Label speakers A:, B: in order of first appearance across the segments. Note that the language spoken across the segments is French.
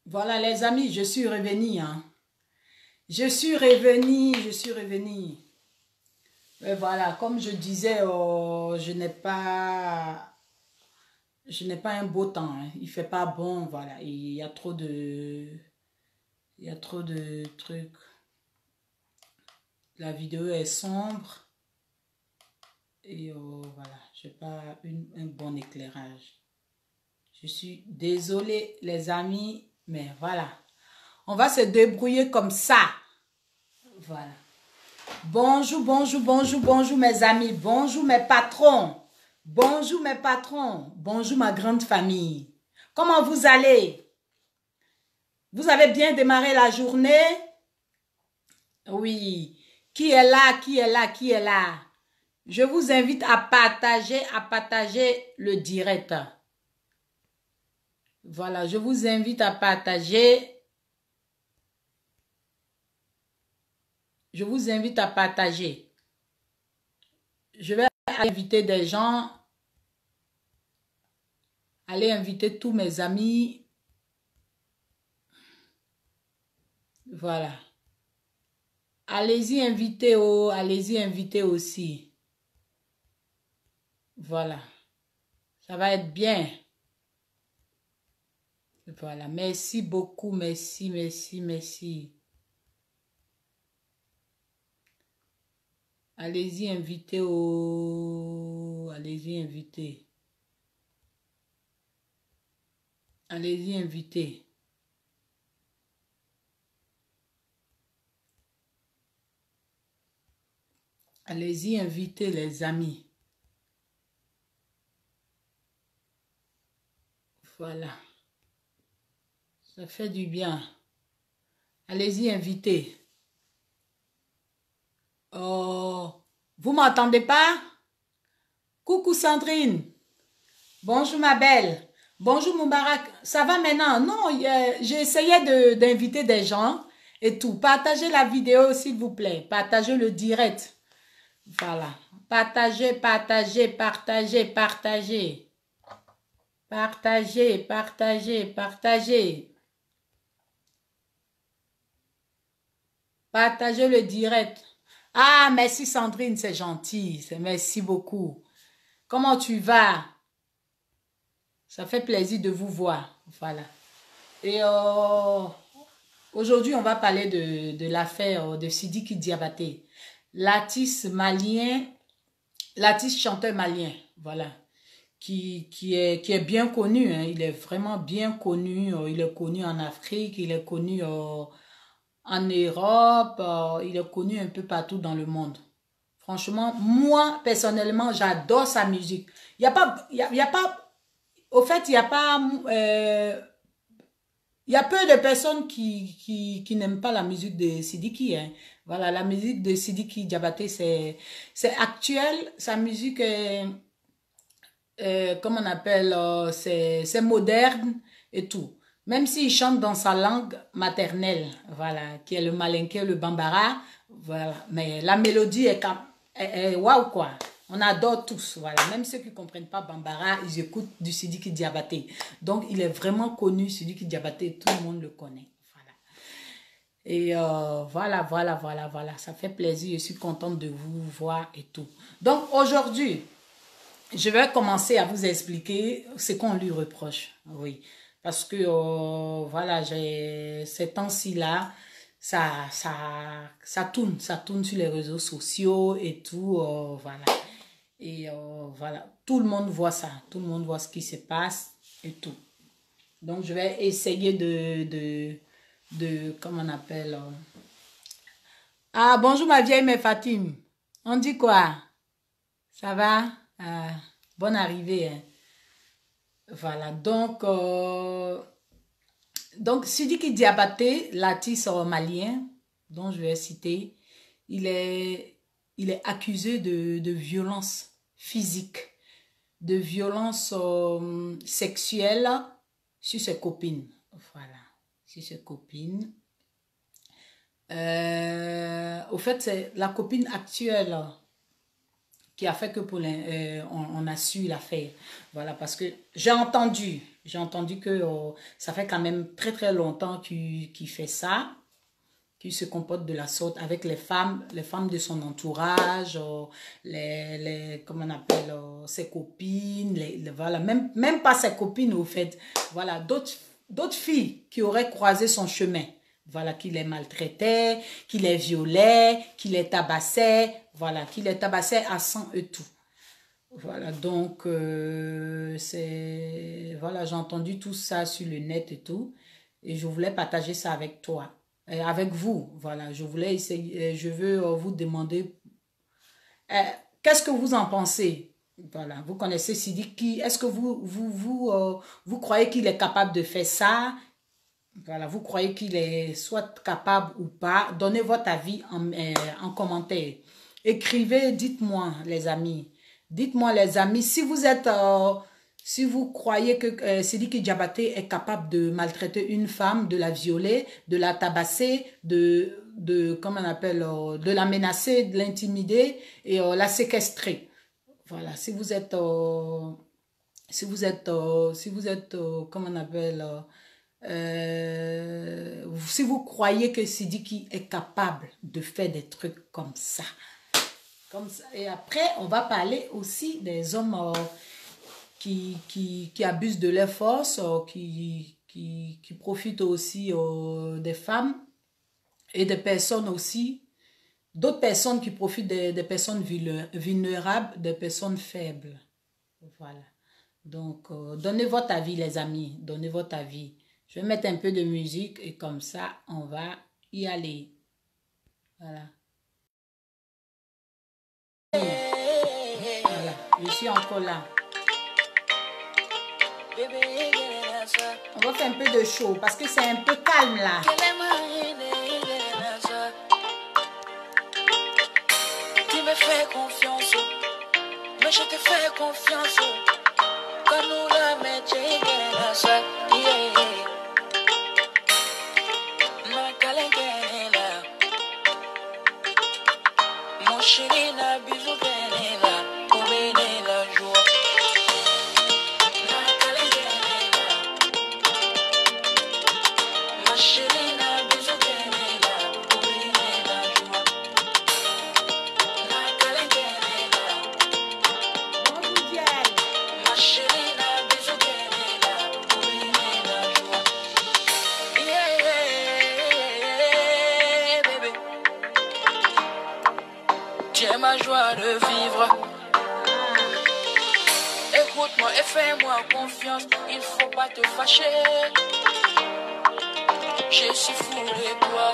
A: Voilà les amis, je suis revenue. Hein. Je suis revenue. Et voilà, comme je disais, je n'ai pas un beau temps. Hein. Il fait pas bon, voilà. Il y a trop de trucs. La vidéo est sombre. Et voilà, je n'ai pas un bon éclairage. Je suis désolée les amis, mais voilà. On va se débrouiller comme ça. Voilà. Bonjour, bonjour, bonjour, bonjour mes amis. Bonjour mes patrons. Bonjour mes patrons. Bonjour ma grande famille. Comment vous allez? Vous avez bien démarré la journée? Oui. Qui est là? Qui est là? Qui est là? Je vous invite à partager le direct. Voilà, je vous invite à partager. Je vous invite à partager. Je vais inviter des gens. Aller inviter tous mes amis. Voilà. Allez-y inviter, allez-y inviter aussi. Voilà. Ça va être bien. Voilà. Merci beaucoup. Merci, merci, merci. Allez-y inviter, allez-y inviter. Allez-y inviter. Allez-y inviter les amis. Voilà. Ça fait du bien. Allez-y inviter. Oh, vous m'entendez pas? Coucou Sandrine. Bonjour ma belle. Bonjour Moubarak. Ça va maintenant? Non, j'ai essayé d'inviter des gens et tout. Partagez la vidéo s'il vous plaît. Partagez le direct. Voilà. Partagez, partagez, partagez, partagez. Partagez, partagez, partagez. Partagez le direct. Ah, merci Sandrine, c'est gentil. Merci beaucoup. Comment tu vas? Ça fait plaisir de vous voir. Voilà. Et aujourd'hui, on va parler de l'affaire de Sidiki Diabaté. L'artiste malien, l'artiste chanteur malien, voilà. Qui est bien connu. Hein. Il est vraiment bien connu. Il est connu en Afrique, il est connu en Europe, il est connu un peu partout dans le monde. Franchement, moi, personnellement, j'adore sa musique. Il n'y a pas, il y a pas, au fait, il n'y a pas, il y a peu de personnes qui n'aiment pas la musique de Sidiki. Hein. Voilà, la musique de Sidiki Diabaté, c'est actuel. Sa musique est, comment on appelle, c'est moderne et tout. Même s'il chante dans sa langue maternelle, voilà, qui est le malinké, le bambara, voilà. Mais la mélodie est waouh quoi. On adore tous, voilà. Même ceux qui ne comprennent pas bambara, ils écoutent du Sidiki Diabaté. Donc, il est vraiment connu, Sidiki Diabaté, tout le monde le connaît. Voilà. Et voilà. Ça fait plaisir, je suis contente de vous voir et tout. Donc, aujourd'hui, je vais commencer à vous expliquer ce qu'on lui reproche. Oui. Parce que, voilà, ces temps-ci là, ça tourne sur les réseaux sociaux et tout, voilà. Et voilà, tout le monde voit ça, tout le monde voit ce qui se passe et tout. Donc, je vais essayer comment on appelle. Ah, bonjour ma vieille mère Fatim. On dit quoi? Ça va? Bonne arrivée. Hein. Voilà, donc Sidiki Diabaté, l'artiste malien, dont je vais citer, il est accusé de violence physique, de violence sexuelle sur ses copines. Voilà, sur ses copines. Au fait, c'est la copine actuelle qui a fait que pour on a su la faire. Voilà, parce que j'ai entendu que ça fait quand même très très longtemps qu'il fait ça, qu'il se comporte de la sorte avec les femmes de son entourage, comment on appelle, ses copines, voilà, même pas ses copines au fait, voilà, d'autres filles qui auraient croisé son chemin. Voilà, qu'il les maltraitait, qu'il les violait, qu'il les tabassait, voilà, qu'il les tabassait à sang et tout. Voilà, donc, voilà, j'ai entendu tout ça sur le net et tout, et je voulais partager ça avec toi, et avec vous, voilà, je voulais essayer, je veux vous demander, euh, qu'est-ce que vous en pensez? Voilà, vous connaissez Sidiki, est-ce que vous croyez qu'il est capable de faire ça? Voilà, vous croyez qu'il est soit capable ou pas? Donnez votre avis en commentaire. Écrivez, dites-moi les amis. Dites-moi les amis, si vous croyez que Sidiki Diabaté est capable de maltraiter une femme, de la violer, de la tabasser, comment on appelle, de la menacer, de l'intimider et la séquestrer. Voilà, comment on appelle, si vous croyez que Sidiki est capable de faire des trucs comme ça. Et après, on va parler aussi des hommes qui abusent de leur force, qui profitent aussi des femmes et des personnes aussi, d'autres personnes qui profitent des personnes vulnérables, des personnes faibles. Voilà. Donc, donnez votre avis, les amis. Donnez votre avis. Je vais mettre un peu de musique et comme ça, on va y aller. Voilà. Voilà, je suis encore là. On va faire un peu de show parce que c'est un peu calme là.
B: Tu me fais confiance, mais je te fais confiance. Quand nous la mettons, mon chéri n'a bisou pour mener la joie. Ma chérie n'a bisou pour mener la joie. Ma chérie n'a bisou pour mener la joie. Yeah, bébé. Tu es ma joie de vivre. Écoute-moi et fais-moi confiance. Il faut pas te fâcher. Je suis fou de toi.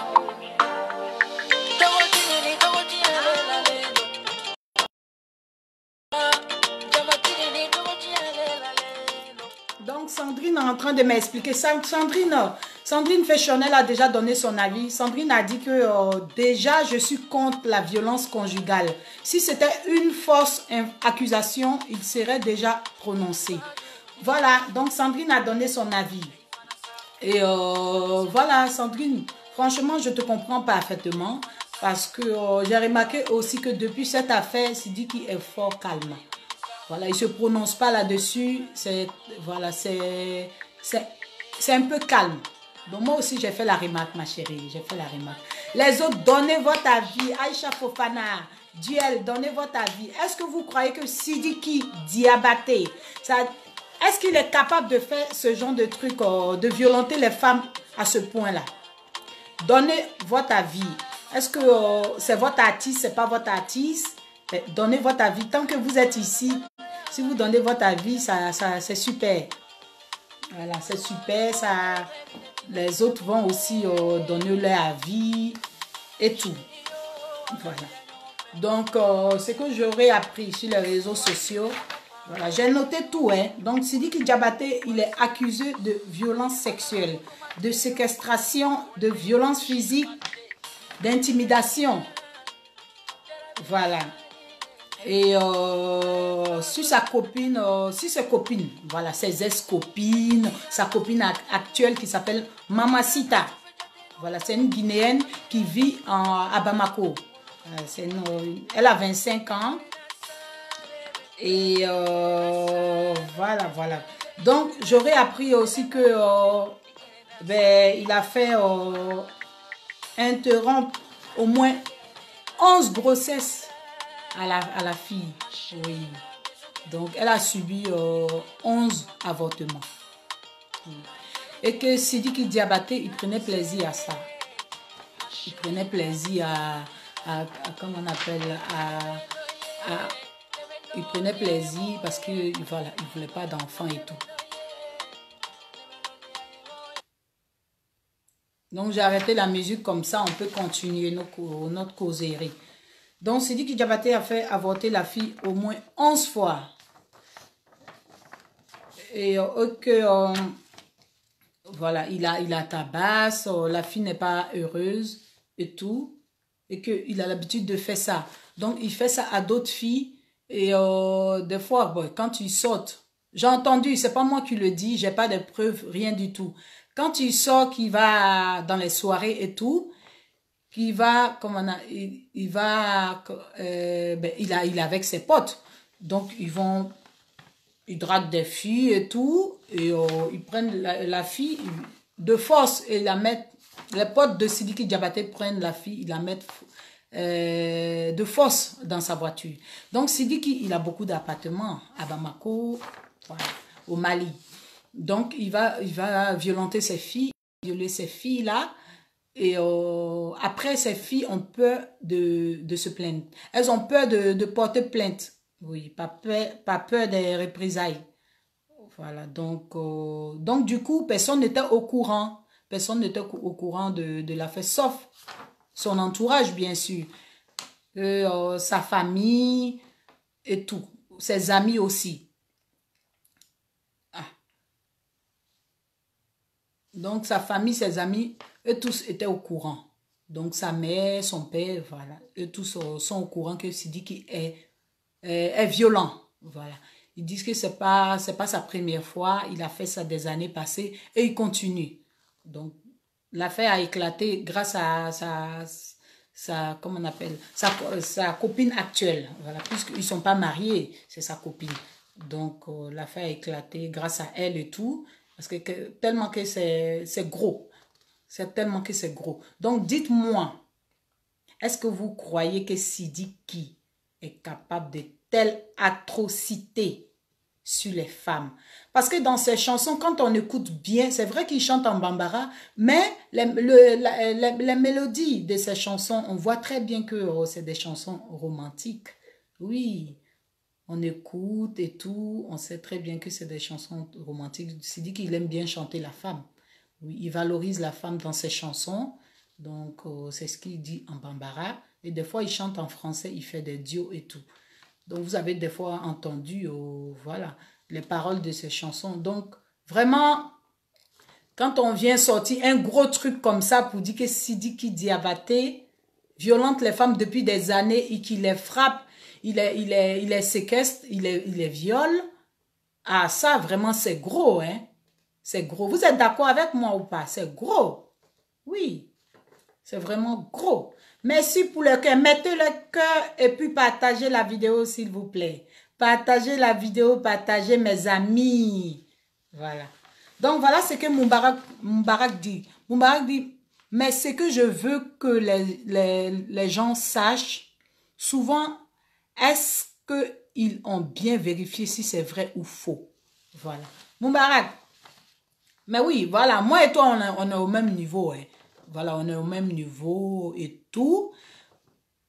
A: Donc Sandrine est en train de m'expliquer. Sandrine Féchonel a déjà donné son avis. Sandrine a dit que déjà je suis contre la violence conjugale. Si c'était une fausse accusation, il serait déjà prononcé. Voilà, donc Sandrine a donné son avis. Et voilà, Sandrine, franchement, je te comprends parfaitement parce que j'ai remarqué aussi que depuis cette affaire, Sidiki est fort calme. Voilà, il ne se prononce pas là-dessus. Voilà, c'est un peu calme. Donc moi aussi, j'ai fait la remarque, ma chérie. J'ai fait la remarque. Les autres, donnez votre avis. Aïcha Fofana, Duel, donnez votre avis. Est-ce que vous croyez que Sidiki Diabaté, est-ce qu'il est capable de faire ce genre de truc, de violenter les femmes à ce point-là? Donnez votre avis. Est-ce que c'est votre artiste, c'est pas votre artiste? Donnez votre avis. Tant que vous êtes ici, si vous donnez votre avis, c'est super. Voilà, c'est super. Les autres vont aussi donner leur avis et tout. Voilà. Donc, ce que j'aurais appris sur les réseaux sociaux, voilà, j'ai noté tout. Hein. Donc, Sidiki Diabaté, il est accusé de violence sexuelle, de séquestration, de violence physique, d'intimidation. Voilà. Et sur sa copine, ses copines, voilà, ses ex-copines, sa copine actuelle qui s'appelle Mamacita. Voilà, c'est une Guinéenne qui vit à Bamako. Elle a 25 ans. Et voilà, voilà. Donc, j'aurais appris aussi que ben, il a fait interrompre au moins 11 grossesses à la fille. Oui. Donc, elle a subi 11 avortements. Oui. Et que Sidiki Diabaté, il prenait plaisir à ça. Il prenait plaisir comment on appelle, il prenait plaisir parce que voilà, il voulait pas d'enfants et tout. Donc, j'ai arrêté la musique comme ça, on peut continuer notre causerie. Donc, Sidiki Diabaté a fait avorter la fille au moins 11 fois. Et que, voilà, il a tabasse, la fille n'est pas heureuse et tout. Et qu'il a l'habitude de faire ça. Donc, il fait ça à d'autres filles. Et des fois, bon, quand il saute, j'ai entendu, c'est pas moi qui le dis, j'ai pas de preuves, rien du tout. Quand il sort, qu'il va dans les soirées et tout, qu'il va, il va, ben, il est avec ses potes. Donc, ils draguent des filles et tout, et ils prennent la fille de force et la mettent. Les potes de Sidiki Diabaté prennent la fille, ils la mettent de force dans sa voiture. Donc Sidiki, il a beaucoup d'appartements à Bamako, voilà, au Mali. Donc il va violenter ses filles, violer ces filles-là. Et après, ces filles ont peur de se plaindre. Elles ont peur de porter plainte. Oui, pas peur des représailles. Voilà, donc du coup, personne n'était au courant. Personne n'était au courant de l'affaire, sauf son entourage, bien sûr. Sa famille et tout. Ses amis aussi. Ah. Donc, sa famille, ses amis, eux tous étaient au courant. Donc, sa mère, son père, voilà. Eux tous sont au courant que Sidiki est violent. Voilà. Ils disent que c'est pas sa première fois. Il a fait ça des années passées et il continue. Donc, l'affaire a éclaté grâce à comment on appelle, sa copine actuelle. Voilà, puisqu'ils ne sont pas mariés, c'est sa copine. Donc, l'affaire a éclaté grâce à elle et tout. Parce que tellement que c'est gros. C'est tellement que c'est gros. Donc, dites-moi, est-ce que vous croyez que Sidiki est capable de telles atrocités sur les femmes? Parce que dans ses chansons, quand on écoute bien, c'est vrai qu'il chante en bambara, mais les mélodies de ses chansons, on voit très bien que c'est des chansons romantiques. Oui, on écoute et tout, on sait très bien que c'est des chansons romantiques. C'est dit qu'il aime bien chanter la femme. Oui, il valorise la femme dans ses chansons. Donc, c'est ce qu'il dit en bambara. Et des fois, il chante en français, il fait des duos et tout. Donc, vous avez des fois entendu, voilà, les paroles de ces chansons. Donc, vraiment, quand on vient sortir un gros truc comme ça pour dire que Sidiki Diabaté violente les femmes depuis des années et qu'il les frappe, il les séquestre, il les viole, ah, ça, vraiment, c'est gros, hein. C'est gros. Vous êtes d'accord avec moi ou pas? C'est gros. Oui. C'est vraiment gros. Merci pour le cœur. Mettez le cœur et puis partagez la vidéo, s'il vous plaît. Partagez la vidéo, partagez mes amis. Voilà. Donc, voilà ce que Moubarak dit. Moubarak dit, mais ce que je veux que les gens sachent, souvent, est-ce qu'ils ont bien vérifié si c'est vrai ou faux? Voilà. Moubarak. Mais oui, voilà. Moi et toi, on est au même niveau, hein. Voilà, on est au même niveau et tout.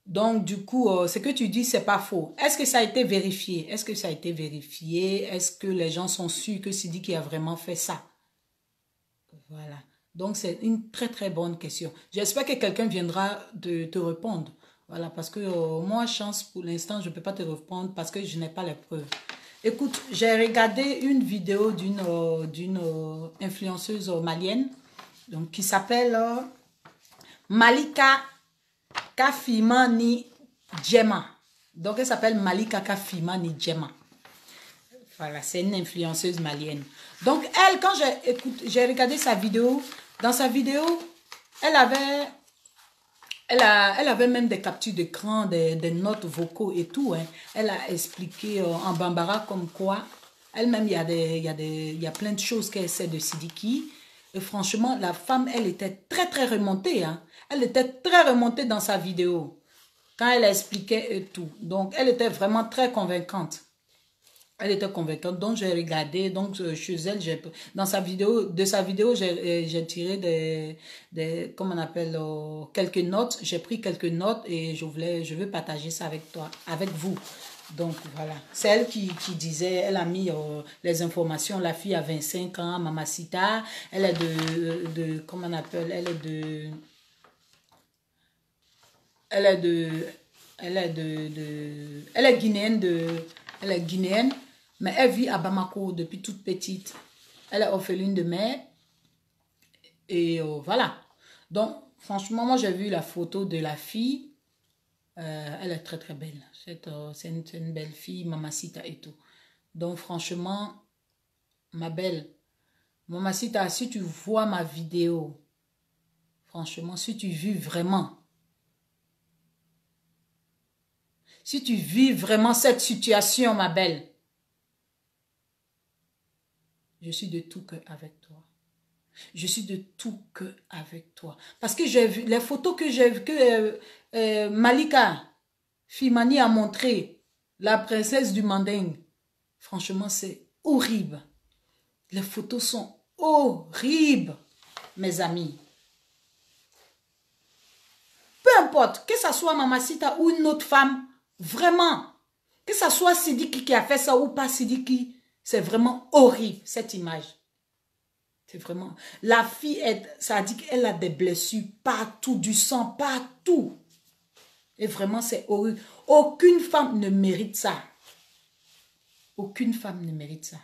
A: Donc, du coup, ce que tu dis, c'est pas faux. Est-ce que ça a été vérifié? Est-ce que ça a été vérifié? Est-ce que les gens sont sûrs que Sidiki a vraiment fait ça? Voilà. Donc, c'est une très, très bonne question. J'espère que quelqu'un viendra te répondre. Voilà, parce que moi, chance, pour l'instant, je ne peux pas te répondre parce que je n'ai pas les preuves. Écoute, j'ai regardé une vidéo d'une influenceuse malienne donc, qui s'appelle Malika Kafimani Djema. Donc, elle s'appelle Malika Kafimani Djema. Voilà, c'est une influenceuse malienne. Donc, elle, quand j'ai regardé sa vidéo, dans sa vidéo, Elle avait même des captures d'écran, des notes vocaux et tout. Hein. Elle a expliqué en bambara comme quoi, elle-même, il y a plein de choses qu'elle sait de Sidiki. Et franchement, la femme, elle était très, très remontée. Hein. Elle était très remontée dans sa vidéo, quand elle expliquait et tout. Donc, elle était vraiment très convaincante. Elle était convaincante, donc j'ai regardé, donc chez elle, dans sa vidéo, de sa vidéo, j'ai tiré comment on appelle, quelques notes, j'ai pris quelques notes et je veux partager ça avec toi, avec vous. Donc voilà, c'est elle qui disait, elle a mis les informations, la fille a 25 ans, Mamacita, elle est comment on appelle, elle est guinéenne, mais elle vit à Bamako depuis toute petite. Elle est orpheline de mère. Et voilà. Donc, franchement, moi, j'ai vu la photo de la fille. Elle est très, très belle. C'est une belle fille, Mamacita et tout. Donc, franchement, ma belle, Mamacita, si tu vois ma vidéo, franchement, si tu vis vraiment, cette situation, ma belle, je suis de tout cœur avec toi. Je suis de tout cœur avec toi. Parce que j'ai vu les photos que Malika Fimani a montré, la princesse du Manding. Franchement, c'est horrible. Les photos sont horribles, mes amis. Peu importe, que ce soit Mamacita ou une autre femme, vraiment, que ce soit Sidiki qui a fait ça ou pas Sidiki, c'est vraiment horrible, cette image. C'est vraiment... La fille, ça dit qu'elle a des blessures partout, du sang partout. Et vraiment, c'est horrible. Aucune femme ne mérite ça. Aucune femme ne mérite ça.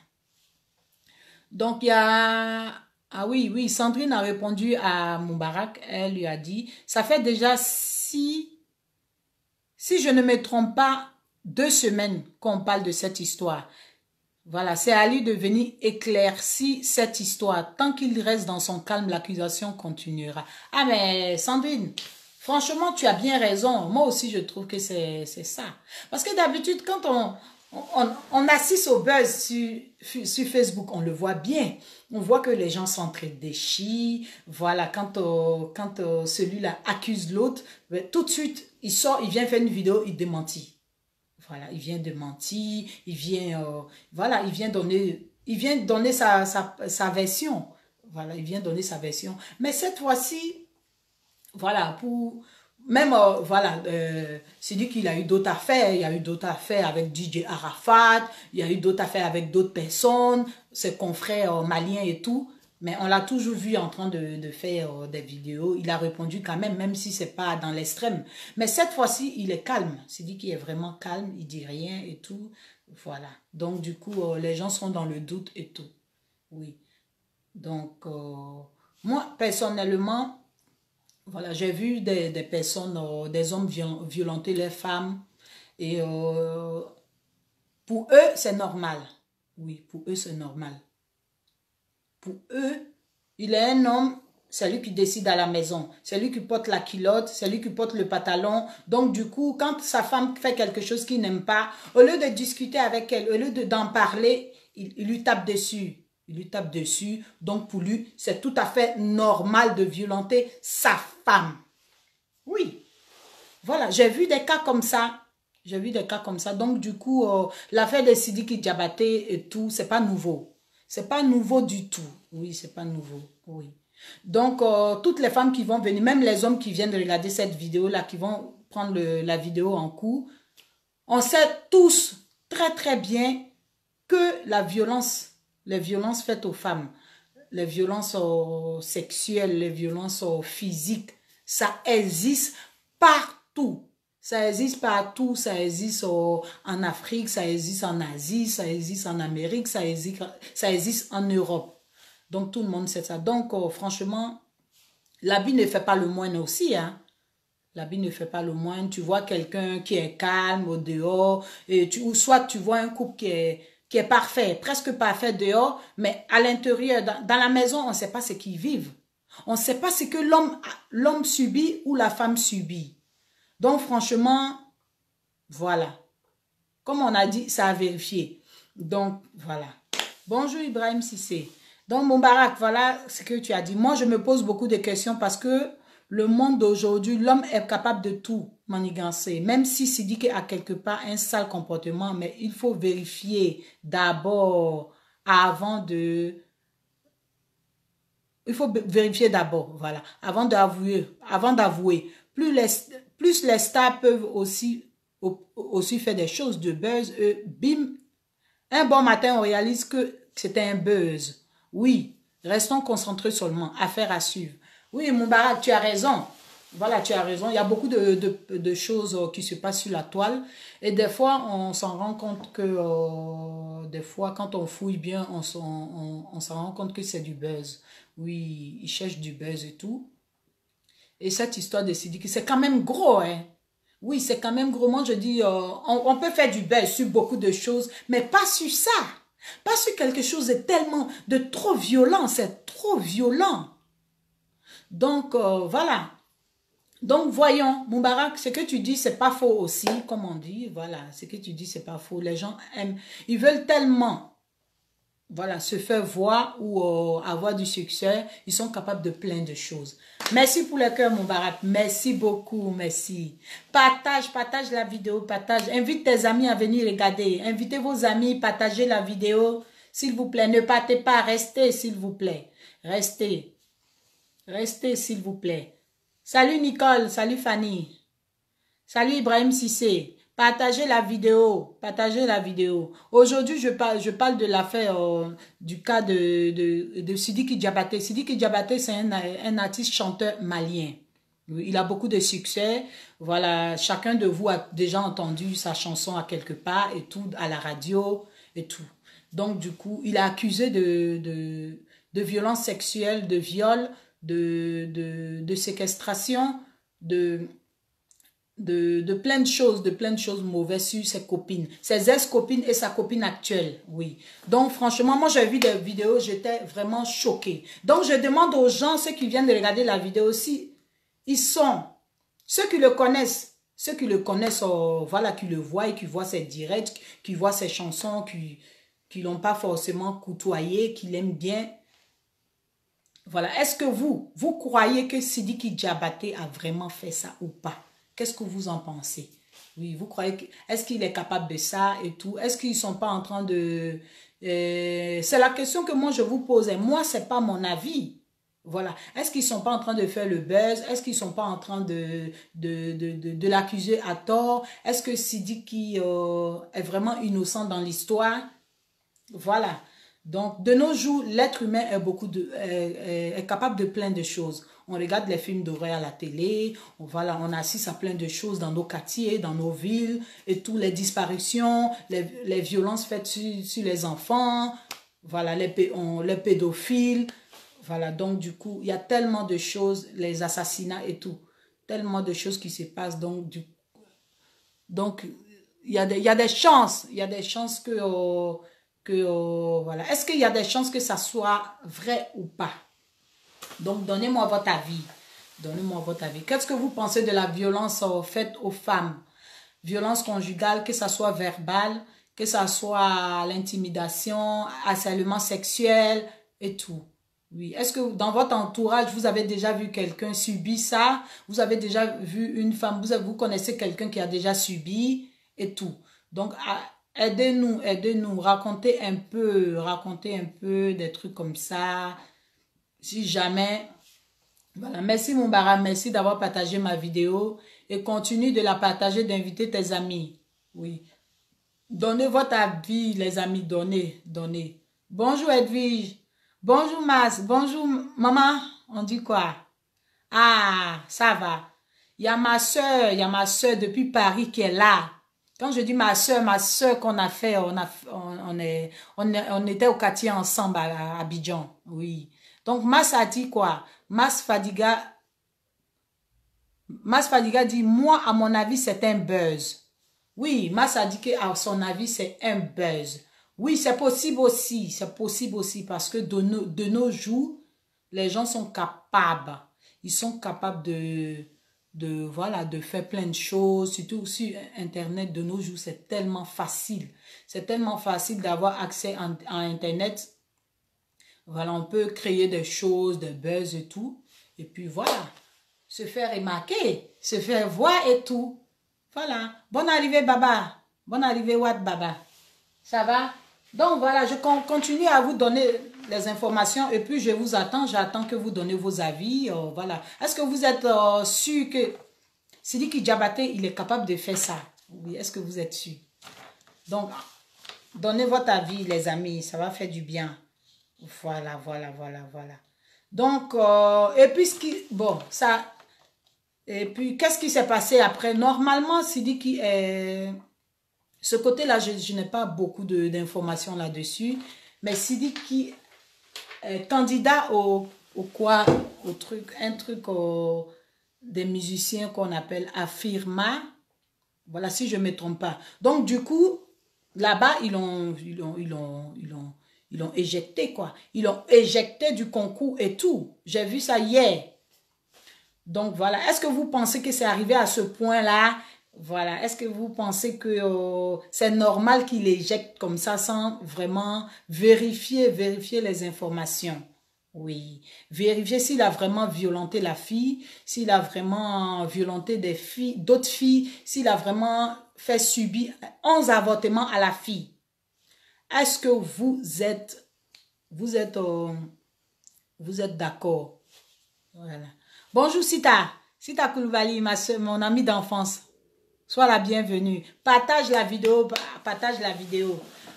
A: Donc, il y a... Ah oui, Sandrine a répondu à Moubarak. Elle lui a dit, ça fait déjà si je ne me trompe pas, 2 semaines qu'on parle de cette histoire. Voilà, c'est à lui de venir éclaircir cette histoire. Tant qu'il reste dans son calme, l'accusation continuera. Ah mais Sandrine, franchement, tu as bien raison. Moi aussi, je trouve que c'est ça. Parce que d'habitude, quand on assiste au buzz sur Facebook, on le voit bien. On voit que les gens s'entraident des chi. Voilà, quand celui-là accuse l'autre, tout de suite, il sort, il vient faire une vidéo, il démentit. Voilà, il vient de mentir, il vient donner sa version. Voilà, il vient donner sa version. Mais cette fois-ci, voilà, c'est dit qu'il a eu d'autres affaires. Il y a eu d'autres affaires avec DJ Arafat, il y a eu d'autres affaires avec d'autres personnes, ses confrères maliens et tout. Mais on l'a toujours vu en train de faire des vidéos. Il a répondu quand même si c'est pas dans l'extrême. Mais cette fois-ci, il est calme. C'est dit qu'il est vraiment calme, il dit rien et tout. Voilà. Donc, du coup, les gens sont dans le doute et tout. Oui. Donc, moi, personnellement, voilà, j'ai vu des personnes, des hommes violenter les femmes. Et pour eux, c'est normal. Oui, pour eux, c'est normal. Pour eux, il est un homme, c'est lui qui décide à la maison. C'est lui qui porte la culotte, c'est lui qui porte le pantalon. Donc, du coup, quand sa femme fait quelque chose qu'il n'aime pas, au lieu de discuter avec elle, au lieu d'en parler, il lui tape dessus. Il lui tape dessus. Donc, pour lui, c'est tout à fait normal de violenter sa femme. Oui. Voilà, j'ai vu des cas comme ça. J'ai vu des cas comme ça. Donc, du coup, l'affaire de Sidiki Diabaté et tout, c'est pas nouveau. C'est pas nouveau du tout. Oui, c'est pas nouveau. Oui. Donc, toutes les femmes qui vont venir, même les hommes qui viennent de regarder cette vidéo-là, qui vont prendre la vidéo en cours, on sait tous très, très bien que les violences faites aux femmes, les violences sexuelles, les violences physiques, ça existe partout. Ça existe partout, ça existe en Afrique, ça existe en Asie, ça existe en Amérique, ça existe en Europe. Donc, tout le monde sait ça. Donc, franchement, l'habit ne fait pas le moine aussi. Hein. L'habit ne fait pas le moine. Tu vois quelqu'un qui est calme au dehors, ou soit tu vois un couple qui est parfait, presque parfait dehors, mais à l'intérieur, dans la maison, on ne sait pas ce qu'ils vivent. On ne sait pas ce que l'homme subit ou la femme subit. Donc, franchement, voilà. Comme on a dit, ça a vérifié. Donc, voilà. Bonjour Ibrahim Sissé. Donc, Moubarak, voilà ce que tu as dit. Moi, je me pose beaucoup de questions parce que le monde d'aujourd'hui, l'homme est capable de tout manigancer. Même si Sidiki a quelque part un sale comportement, mais il faut vérifier d'abord avant de... Il faut vérifier d'abord, voilà, avant d'avouer. Plus les stars peuvent aussi faire des choses de buzz, bim, un bon matin, on réalise que c'était un buzz. Oui, restons concentrés seulement, affaire à suivre. Oui, Moubarak, tu as raison. Voilà, tu as raison. Il y a beaucoup de choses qui se passent sur la toile. Et des fois, on s'en rend compte que, des fois, quand on fouille bien, on s'en rend compte que c'est du buzz. Oui, ils cherchent du buzz et tout. Et cette histoire de Sidiki, c'est quand même gros, hein. Oui, c'est quand même gros. Moi, je dis, on peut faire du buzz sur beaucoup de choses, mais pas sur ça. Pas sur quelque chose de trop violent. C'est trop violent. Donc, voilà. Donc, voyons, Moubarak, ce que tu dis, c'est pas faux aussi, comme on dit. Voilà, ce que tu dis, c'est pas faux. Les gens aiment, ils veulent tellement, voilà, se faire voir ou avoir du succès. Ils sont capables de plein de choses. Merci pour le cœur, Moubarak. Merci beaucoup, merci. Partage la vidéo, partage. Invite tes amis à venir regarder. Invitez vos amis, partagez la vidéo. S'il vous plaît, ne partez pas, restez, s'il vous plaît. Restez. Restez, s'il vous plaît. Salut Nicole, salut Fanny. Salut Ibrahim Sissé. Partagez la vidéo. Partagez la vidéo. Aujourd'hui, je parle de l'affaire du cas de Sidiki Diabaté. Sidiki Diabaté, c'est un artiste chanteur malien. Il a beaucoup de succès. Voilà, chacun de vous a déjà entendu sa chanson à quelque part et tout, à la radio et tout. Donc, du coup, il est accusé de violence sexuelle, de viol, de séquestration, de plein de choses mauvaises sur ses copines, ses ex-copines et sa copine actuelle, oui. Donc, franchement, moi, j'ai vu des vidéos, j'étais vraiment choquée. Donc, je demande aux gens, ceux qui viennent de regarder la vidéo, si ils sont, ceux qui le connaissent, voilà, qui le voient, qui voient ses directs, qui voient ses chansons, qui l'ont pas forcément côtoyé, qui l'aiment bien. Voilà, est-ce que vous croyez que Sidiki Diabaté a vraiment fait ça ou pas? Qu'est-ce que vous en pensez? Oui, vous croyez que, est-ce qu'il est capable de ça et tout? Est-ce qu'ils sont pas en train de... c'est la question que moi je vous pose. Et moi, c'est pas mon avis. Voilà. Est-ce qu'ils sont pas en train de faire le buzz? Est-ce qu'ils sont pas en train de l'accuser à tort? Est-ce que Sidiki est vraiment innocent dans l'histoire? Voilà. Donc, de nos jours, l'être humain est capable de plein de choses. On regarde les films d'horreur à la télé, on assiste à plein de choses dans nos quartiers, dans nos villes, et toutes les disparitions, les violences faites sur les enfants, voilà, les pédophiles, voilà, donc du coup, il y a tellement de choses, les assassinats et tout, tellement de choses qui se passent, donc il y a des chances, voilà. Est-ce qu'il y a des chances que ça soit vrai ou pas? Donc, donnez-moi votre avis. Donnez-moi votre avis. Qu'est-ce que vous pensez de la violence faite aux femmes? Violence conjugale, que ça soit verbale, que ça soit l'intimidation, harcèlement sexuel et tout. Oui. Est-ce que dans votre entourage, vous avez déjà vu quelqu'un subir ça? Vous avez déjà vu une femme, vous connaissez quelqu'un qui a déjà subi et tout. Donc, aidez-nous, racontez un peu des trucs comme ça. Si jamais, voilà. Merci Moubarak, merci d'avoir partagé ma vidéo et continue de la partager, d'inviter tes amis. Oui. Donnez votre avis, les amis, donnez. Bonjour Edwige, bonjour Mas, bonjour maman, on dit quoi? Ah, ça va. Il y a ma soeur depuis Paris qui est là. Quand je dis ma soeur qu'on a fait, on était au quartier ensemble à Abidjan, oui. Donc, Mas a dit quoi? Mas Fadiga dit, moi, à mon avis, c'est un buzz. Oui, Mas a dit qu'à son avis, c'est un buzz. Oui, c'est possible aussi parce que de nos jours, Les gens sont capables. Ils sont capables voilà, de faire plein de choses. Surtout sur Internet de nos jours, c'est tellement facile. C'est tellement facile d'avoir accès à Internet. Voilà, on peut créer des choses, des buzz et tout. Et puis voilà, se faire remarquer, se faire voir et tout. Voilà. Bonne arrivée, Baba. Bonne arrivée, Watt Baba. Ça va? Donc voilà, je continue à vous donner les informations et puis je vous attends. J'attends que vous donnez vos avis. Voilà. Est-ce que vous êtes sûr que Sidiki Diabaté, il est capable de faire ça? Oui, est-ce que vous êtes sûr? Donc, donnez votre avis, les amis. Ça va faire du bien. Voilà. Donc, et puis, bon, ça... Et puis, qu'est-ce qui s'est passé après? Normalement, Sidiki est... Ce côté-là, je n'ai pas beaucoup d'informations là-dessus. Mais Sidiki est candidat au truc, des musiciens qu'on appelle Affirma. Voilà, si je ne me trompe pas. Donc, du coup, là-bas, ils l'ont éjecté, quoi. Ils l'ont éjecté du concours et tout. J'ai vu ça hier. Donc, voilà. Est-ce que vous pensez que c'est arrivé à ce point-là? Voilà. Est-ce que vous pensez que c'est normal qu'il éjecte comme ça sans vraiment vérifier les informations? Oui. Vérifier s'il a vraiment violenté la fille, s'il a vraiment violenté d'autres filles, s'il a vraiment fait subir 11 avortements à la fille. Est-ce que vous êtes d'accord? Voilà. Bonjour Sita. Sita Koulibaly, ma soeur, mon amie d'enfance. Sois la bienvenue. Partage la vidéo.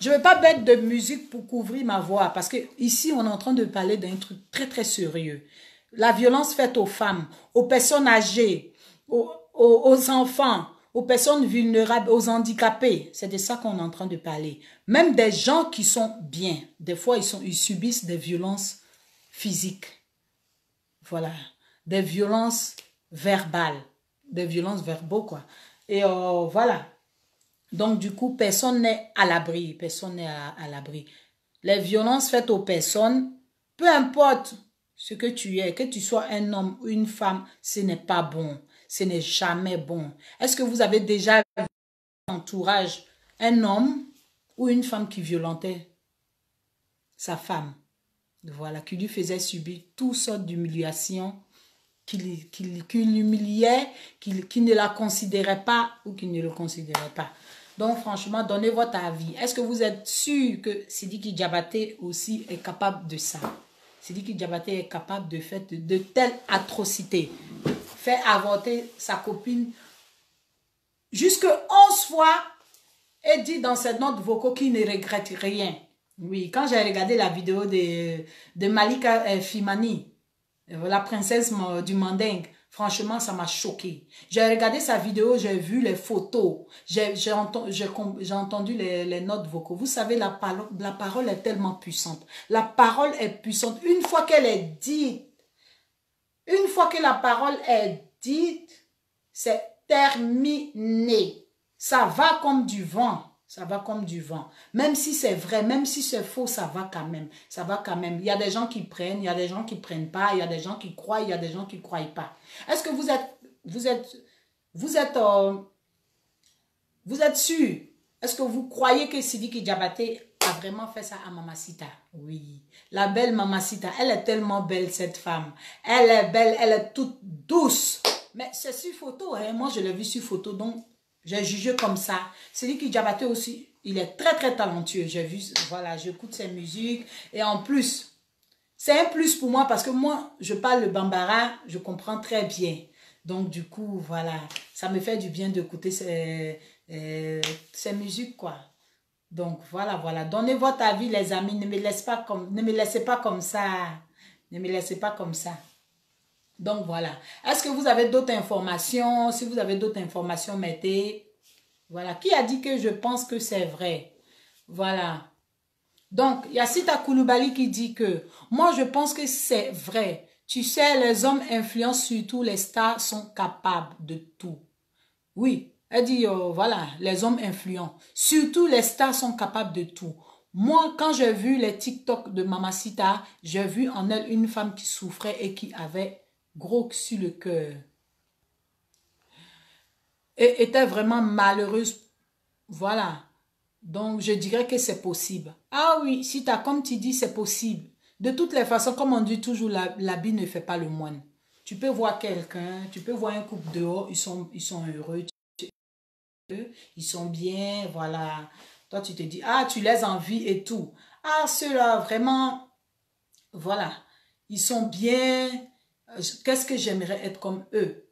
A: Je ne vais pas mettre de musique pour couvrir ma voix parce que ici on est en train de parler d'un truc très très sérieux. La violence faite aux femmes, aux personnes âgées, aux enfants, aux personnes vulnérables, aux handicapés. C'est de ça qu'on est en train de parler. Même des gens qui sont bien. Des fois, ils subissent des violences physiques. Voilà. Des violences verbales. Des violences verbaux, quoi. Et voilà. Donc, du coup, personne n'est à l'abri. Personne n'est à l'abri. Les violences faites aux personnes, peu importe ce que tu es, que tu sois un homme ou une femme, ce n'est pas bon. Ce n'est jamais bon. Est-ce que vous avez déjà vu dans votre entourage un homme ou une femme qui violentait sa femme? Voilà, qui lui faisait subir toutes sortes d'humiliations, qui l'humiliait, qui ne la considérait pas ou qui ne le considérait pas. Donc, franchement, donnez votre avis. Est-ce que vous êtes sûr que Sidiki Diabaté aussi est capable de ça? Sidiki Diabaté est capable de faire de telles atrocités. Faire avorter sa copine jusque 11 fois et dit dans ses notes vocaux qu'il ne regrette rien. Oui, quand j'ai regardé la vidéo de Malika Fimani, la princesse du Mandingue, franchement, ça m'a choqué. J'ai regardé sa vidéo, j'ai vu les photos, j'ai entendu les notes vocaux. Vous savez, la parole est tellement puissante. La parole est puissante. Une fois qu'elle est dite, une fois que la parole est dite, c'est terminé. Ça va comme du vent. Ça va comme du vent. Même si c'est vrai, même si c'est faux, ça va quand même. Ça va quand même. Il y a des gens qui prennent, il y a des gens qui ne prennent pas, il y a des gens qui croient, il y a des gens qui ne croient pas. Est-ce que vous êtes sûr? Est-ce que vous croyez que Sidiki Diabaté a vraiment fait ça à Mamacita? Oui. La belle Mamacita, elle est tellement belle, cette femme. Elle est belle, elle est toute douce. Mais c'est sur photo, hein. Moi je l'ai vu sur photo, donc j'ai jugé comme ça. Sidiki Diabaté aussi, il est très très talentueux. J'ai vu, voilà, j'écoute ses musiques. Et en plus, c'est un plus pour moi parce que moi, je parle le bambara, je comprends très bien. Donc du coup, voilà, ça me fait du bien d'écouter ses musiques, quoi. Donc voilà. Donnez votre avis, les amis. Ne me laissez pas comme ça. Ne me laissez pas comme ça. Donc, voilà. Est-ce que vous avez d'autres informations? Si vous avez d'autres informations, mettez. Voilà. Qui a dit que je pense que c'est vrai? Voilà. Donc, il y a Sita Koulibaly qui dit que moi, je pense que c'est vrai. Tu sais, les hommes influents, surtout les stars, sont capables de tout. Oui. Elle dit, voilà, les hommes influents. Surtout les stars sont capables de tout. Moi, quand j'ai vu les TikTok de Mamacita, j'ai vu en elle une femme qui souffrait et qui avait gros sur le cœur. Et était vraiment malheureuse. Voilà. Donc, je dirais que c'est possible. Ah oui, si tu as, comme tu dis, c'est possible. De toutes les façons, comme on dit toujours, l'habit ne fait pas le moine. Tu peux voir quelqu'un, tu peux voir un couple dehors, ils sont heureux, ils sont bien, voilà. Toi, tu te dis, ah, tu les envies et tout. Ah, ceux-là, vraiment, voilà. Ils sont bien. Qu'est-ce que j'aimerais être comme eux?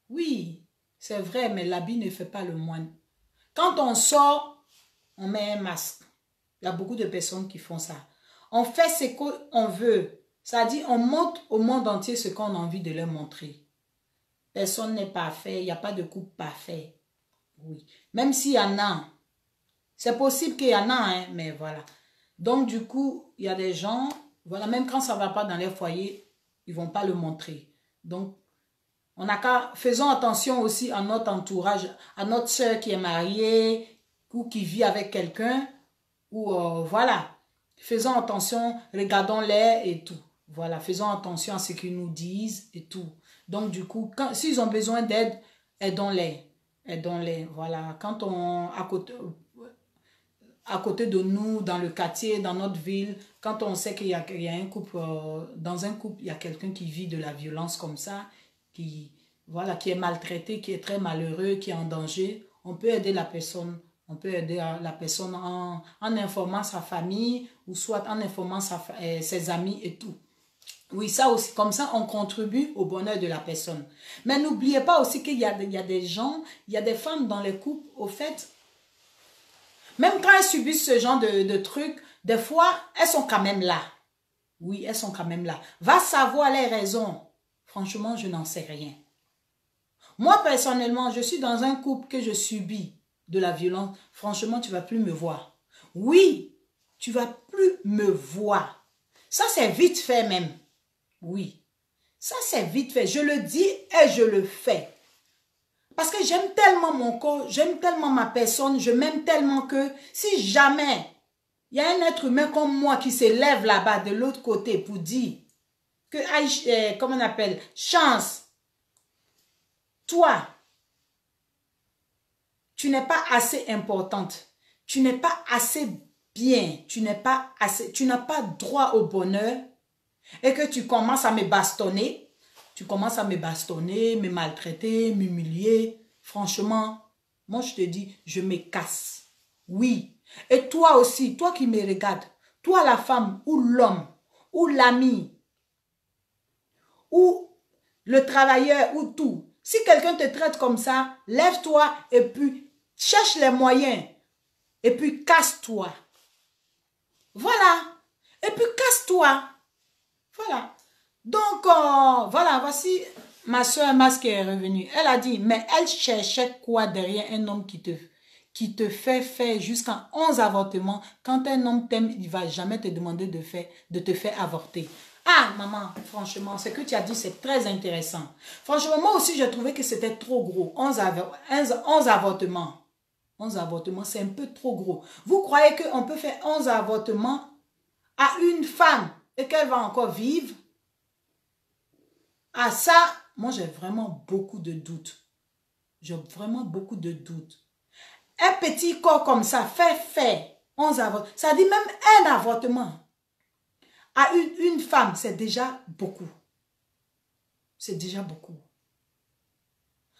A: Oui, c'est vrai, mais l'habit ne fait pas le moine. Quand on sort, on met un masque. Il y a beaucoup de personnes qui font ça. On fait ce qu'on veut. C'est-à-dire, on montre au monde entier ce qu'on a envie de leur montrer. Personne n'est parfait. Il n'y a pas de couple parfait. Oui. Même s'il y en a. C'est possible qu'il y en a, hein, mais voilà. Donc, du coup, il y a des gens, voilà, même quand ça ne va pas dans les foyers, ils ne vont pas le montrer. Donc, on n'a qu'à, faisons attention aussi à notre entourage, à notre soeur qui est mariée ou qui vit avec quelqu'un. Ou voilà, faisons attention, regardons-les et tout. Voilà, faisons attention à ce qu'ils nous disent et tout. Donc du coup, s'ils ont besoin d'aide, aidons-les. Aidons-les, voilà. Quand on, à côté de nous, dans le quartier, dans notre ville, quand on sait qu'il y a un couple, dans un couple, il y a quelqu'un qui vit de la violence comme ça, voilà, qui est maltraité, qui est très malheureux, qui est en danger, on peut aider la personne. On peut aider la personne en informant sa famille ou soit en informant ses amis et tout. Oui, ça aussi, comme ça, on contribue au bonheur de la personne. Mais n'oubliez pas aussi qu'il y a des gens, il y a des femmes dans les couples, au fait, même quand elles subissent ce genre de trucs, des fois, elles sont quand même là. Oui, elles sont quand même là. Va savoir les raisons. Franchement, je n'en sais rien. Moi, personnellement, je suis dans un couple que je subis de la violence. Franchement, tu ne vas plus me voir. Oui, tu ne vas plus me voir. Ça, c'est vite fait même. Oui, ça, c'est vite fait. Je le dis et je le fais. Parce que j'aime tellement mon corps, j'aime tellement ma personne, je m'aime tellement que si jamais il y a un être humain comme moi qui se lève là-bas de l'autre côté pour dire que, comment on appelle, chance, toi, tu n'es pas assez importante, tu n'es pas assez bien, tu n'as pas droit au bonheur et que tu commences à me bastonner, me maltraiter, m'humilier. Franchement, moi je te dis, je me casse. Oui. Et toi aussi, toi qui me regardes, toi la femme ou l'homme ou l'ami ou le travailleur ou tout, si quelqu'un te traite comme ça, lève-toi et puis cherche les moyens et puis casse-toi. Voilà. Et puis casse-toi. Voilà. Donc, voilà, voici ma soeur Mas qui est revenue. Elle a dit, mais elle cherchait quoi derrière un homme qui te fait faire jusqu'à 11 avortements. Quand un homme t'aime, il ne va jamais te demander de te faire avorter. Ah, maman, franchement, ce que tu as dit, c'est très intéressant. Franchement, moi aussi, j'ai trouvé que c'était trop gros. 11 avortements. 11 avortements, c'est un peu trop gros. Vous croyez qu'on peut faire 11 avortements à une femme et qu'elle va encore vivre? Ah ça, moi j'ai vraiment beaucoup de doutes. J'ai vraiment beaucoup de doutes. Un petit corps comme ça, fait 11 avortements. Ça dit même un avortement. À une femme, c'est déjà beaucoup. C'est déjà beaucoup.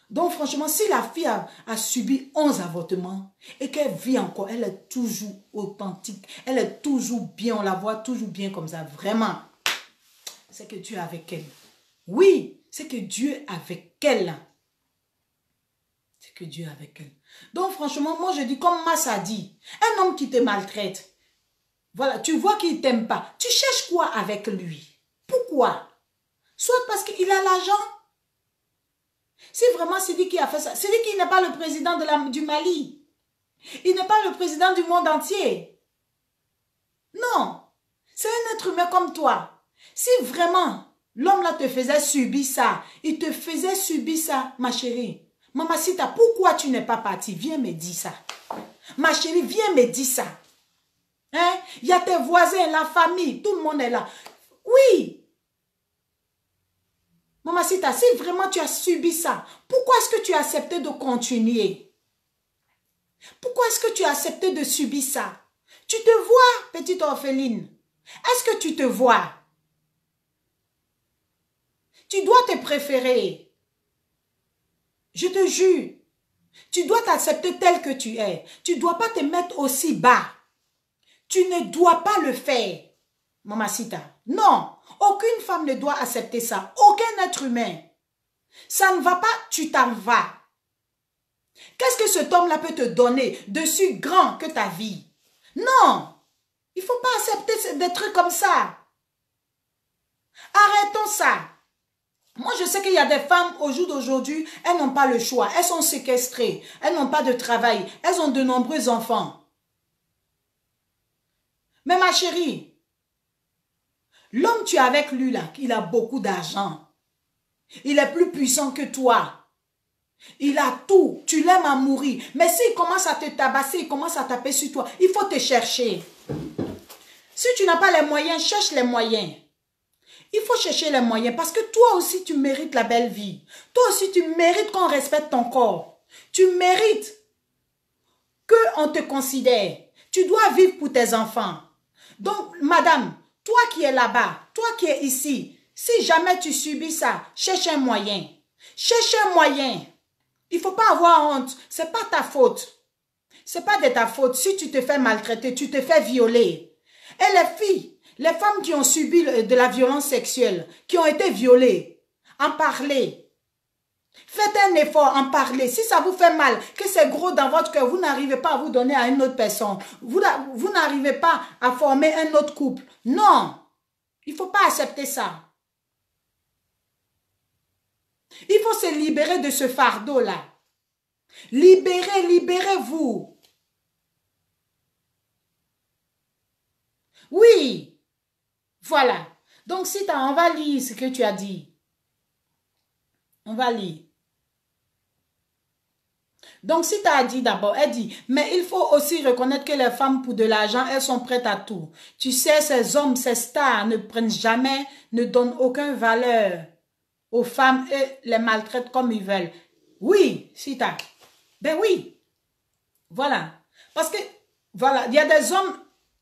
A: Donc franchement, si la fille a subi 11 avortements et qu'elle vit encore, elle est toujours authentique, elle est toujours bien, on la voit toujours bien comme ça, vraiment, c'est que Dieu est avec elle. Oui, c'est que Dieu est avec elle. C'est que Dieu est avec elle. Donc franchement, moi je dis comme Mas a dit, un homme qui te maltraite, voilà, tu vois qu'il ne t'aime pas, tu cherches quoi avec lui? Pourquoi? Soit parce qu'il a l'argent. Si vraiment Sidi qui a fait ça, Sidi qui n'est pas le président du Mali. Il n'est pas le président du monde entier. Non. C'est un être humain comme toi. Si vraiment l'homme là te faisait subir ça, il te faisait subir ça, ma chérie. Mamacita, pourquoi tu n'es pas partie? Viens me dire ça. Ma chérie, viens me dire ça. Hein? Il y a tes voisins, la famille, tout le monde est là. Oui. Mamacita, si vraiment tu as subi ça, pourquoi est-ce que tu as accepté de continuer? Pourquoi est-ce que tu as accepté de subir ça? Tu te vois, petite orpheline? Est-ce que tu te vois? Tu dois te préférer. Je te jure. Tu dois t'accepter tel que tu es. Tu ne dois pas te mettre aussi bas. Tu ne dois pas le faire, Mamacita. Non, aucune femme ne doit accepter ça. Aucun être humain. Ça ne va pas, tu t'en vas. Qu'est-ce que cet homme-là peut te donner de si grand que ta vie? Non, il ne faut pas accepter des trucs comme ça. Arrêtons ça. Moi, je sais qu'il y a des femmes au jour d'aujourd'hui, elles n'ont pas le choix. Elles sont séquestrées. Elles n'ont pas de travail. Elles ont de nombreux enfants. Mais ma chérie, l'homme tu es avec lui là, il a beaucoup d'argent. Il est plus puissant que toi. Il a tout. Tu l'aimes à mourir. Mais s'il commence à te tabasser, il commence à taper sur toi, il faut te chercher. Si tu n'as pas les moyens, cherche les moyens. Il faut chercher les moyens parce que toi aussi, tu mérites la belle vie. Toi aussi, tu mérites qu'on respecte ton corps. Tu mérites qu'on te considère. Tu dois vivre pour tes enfants. Donc, madame, toi qui es là-bas, toi qui es ici, si jamais tu subis ça, cherche un moyen. Cherche un moyen. Il ne faut pas avoir honte. Ce n'est pas ta faute. Ce n'est pas de ta faute. Si tu te fais maltraiter, tu te fais violer. Et les filles, les femmes qui ont subi de la violence sexuelle, qui ont été violées, en parler. Faites un effort, en parler. Si ça vous fait mal, que c'est gros dans votre cœur, vous n'arrivez pas à vous donner à une autre personne. Vous n'arrivez pas à former un autre couple. Non, il ne faut pas accepter ça. Il faut se libérer de ce fardeau-là. Libérez-vous. Oui. Voilà. Donc, si on va lire ce que tu as dit. On va lire. Donc, si tu as dit d'abord, elle dit, mais il faut aussi reconnaître que les femmes, pour de l'argent, elles sont prêtes à tout. Tu sais, ces hommes, ces stars ne prennent jamais, ne donnent aucune valeur aux femmes et les maltraitent comme ils veulent. Oui, si tu as. Ben oui. Voilà. Parce que, voilà, il y a des hommes...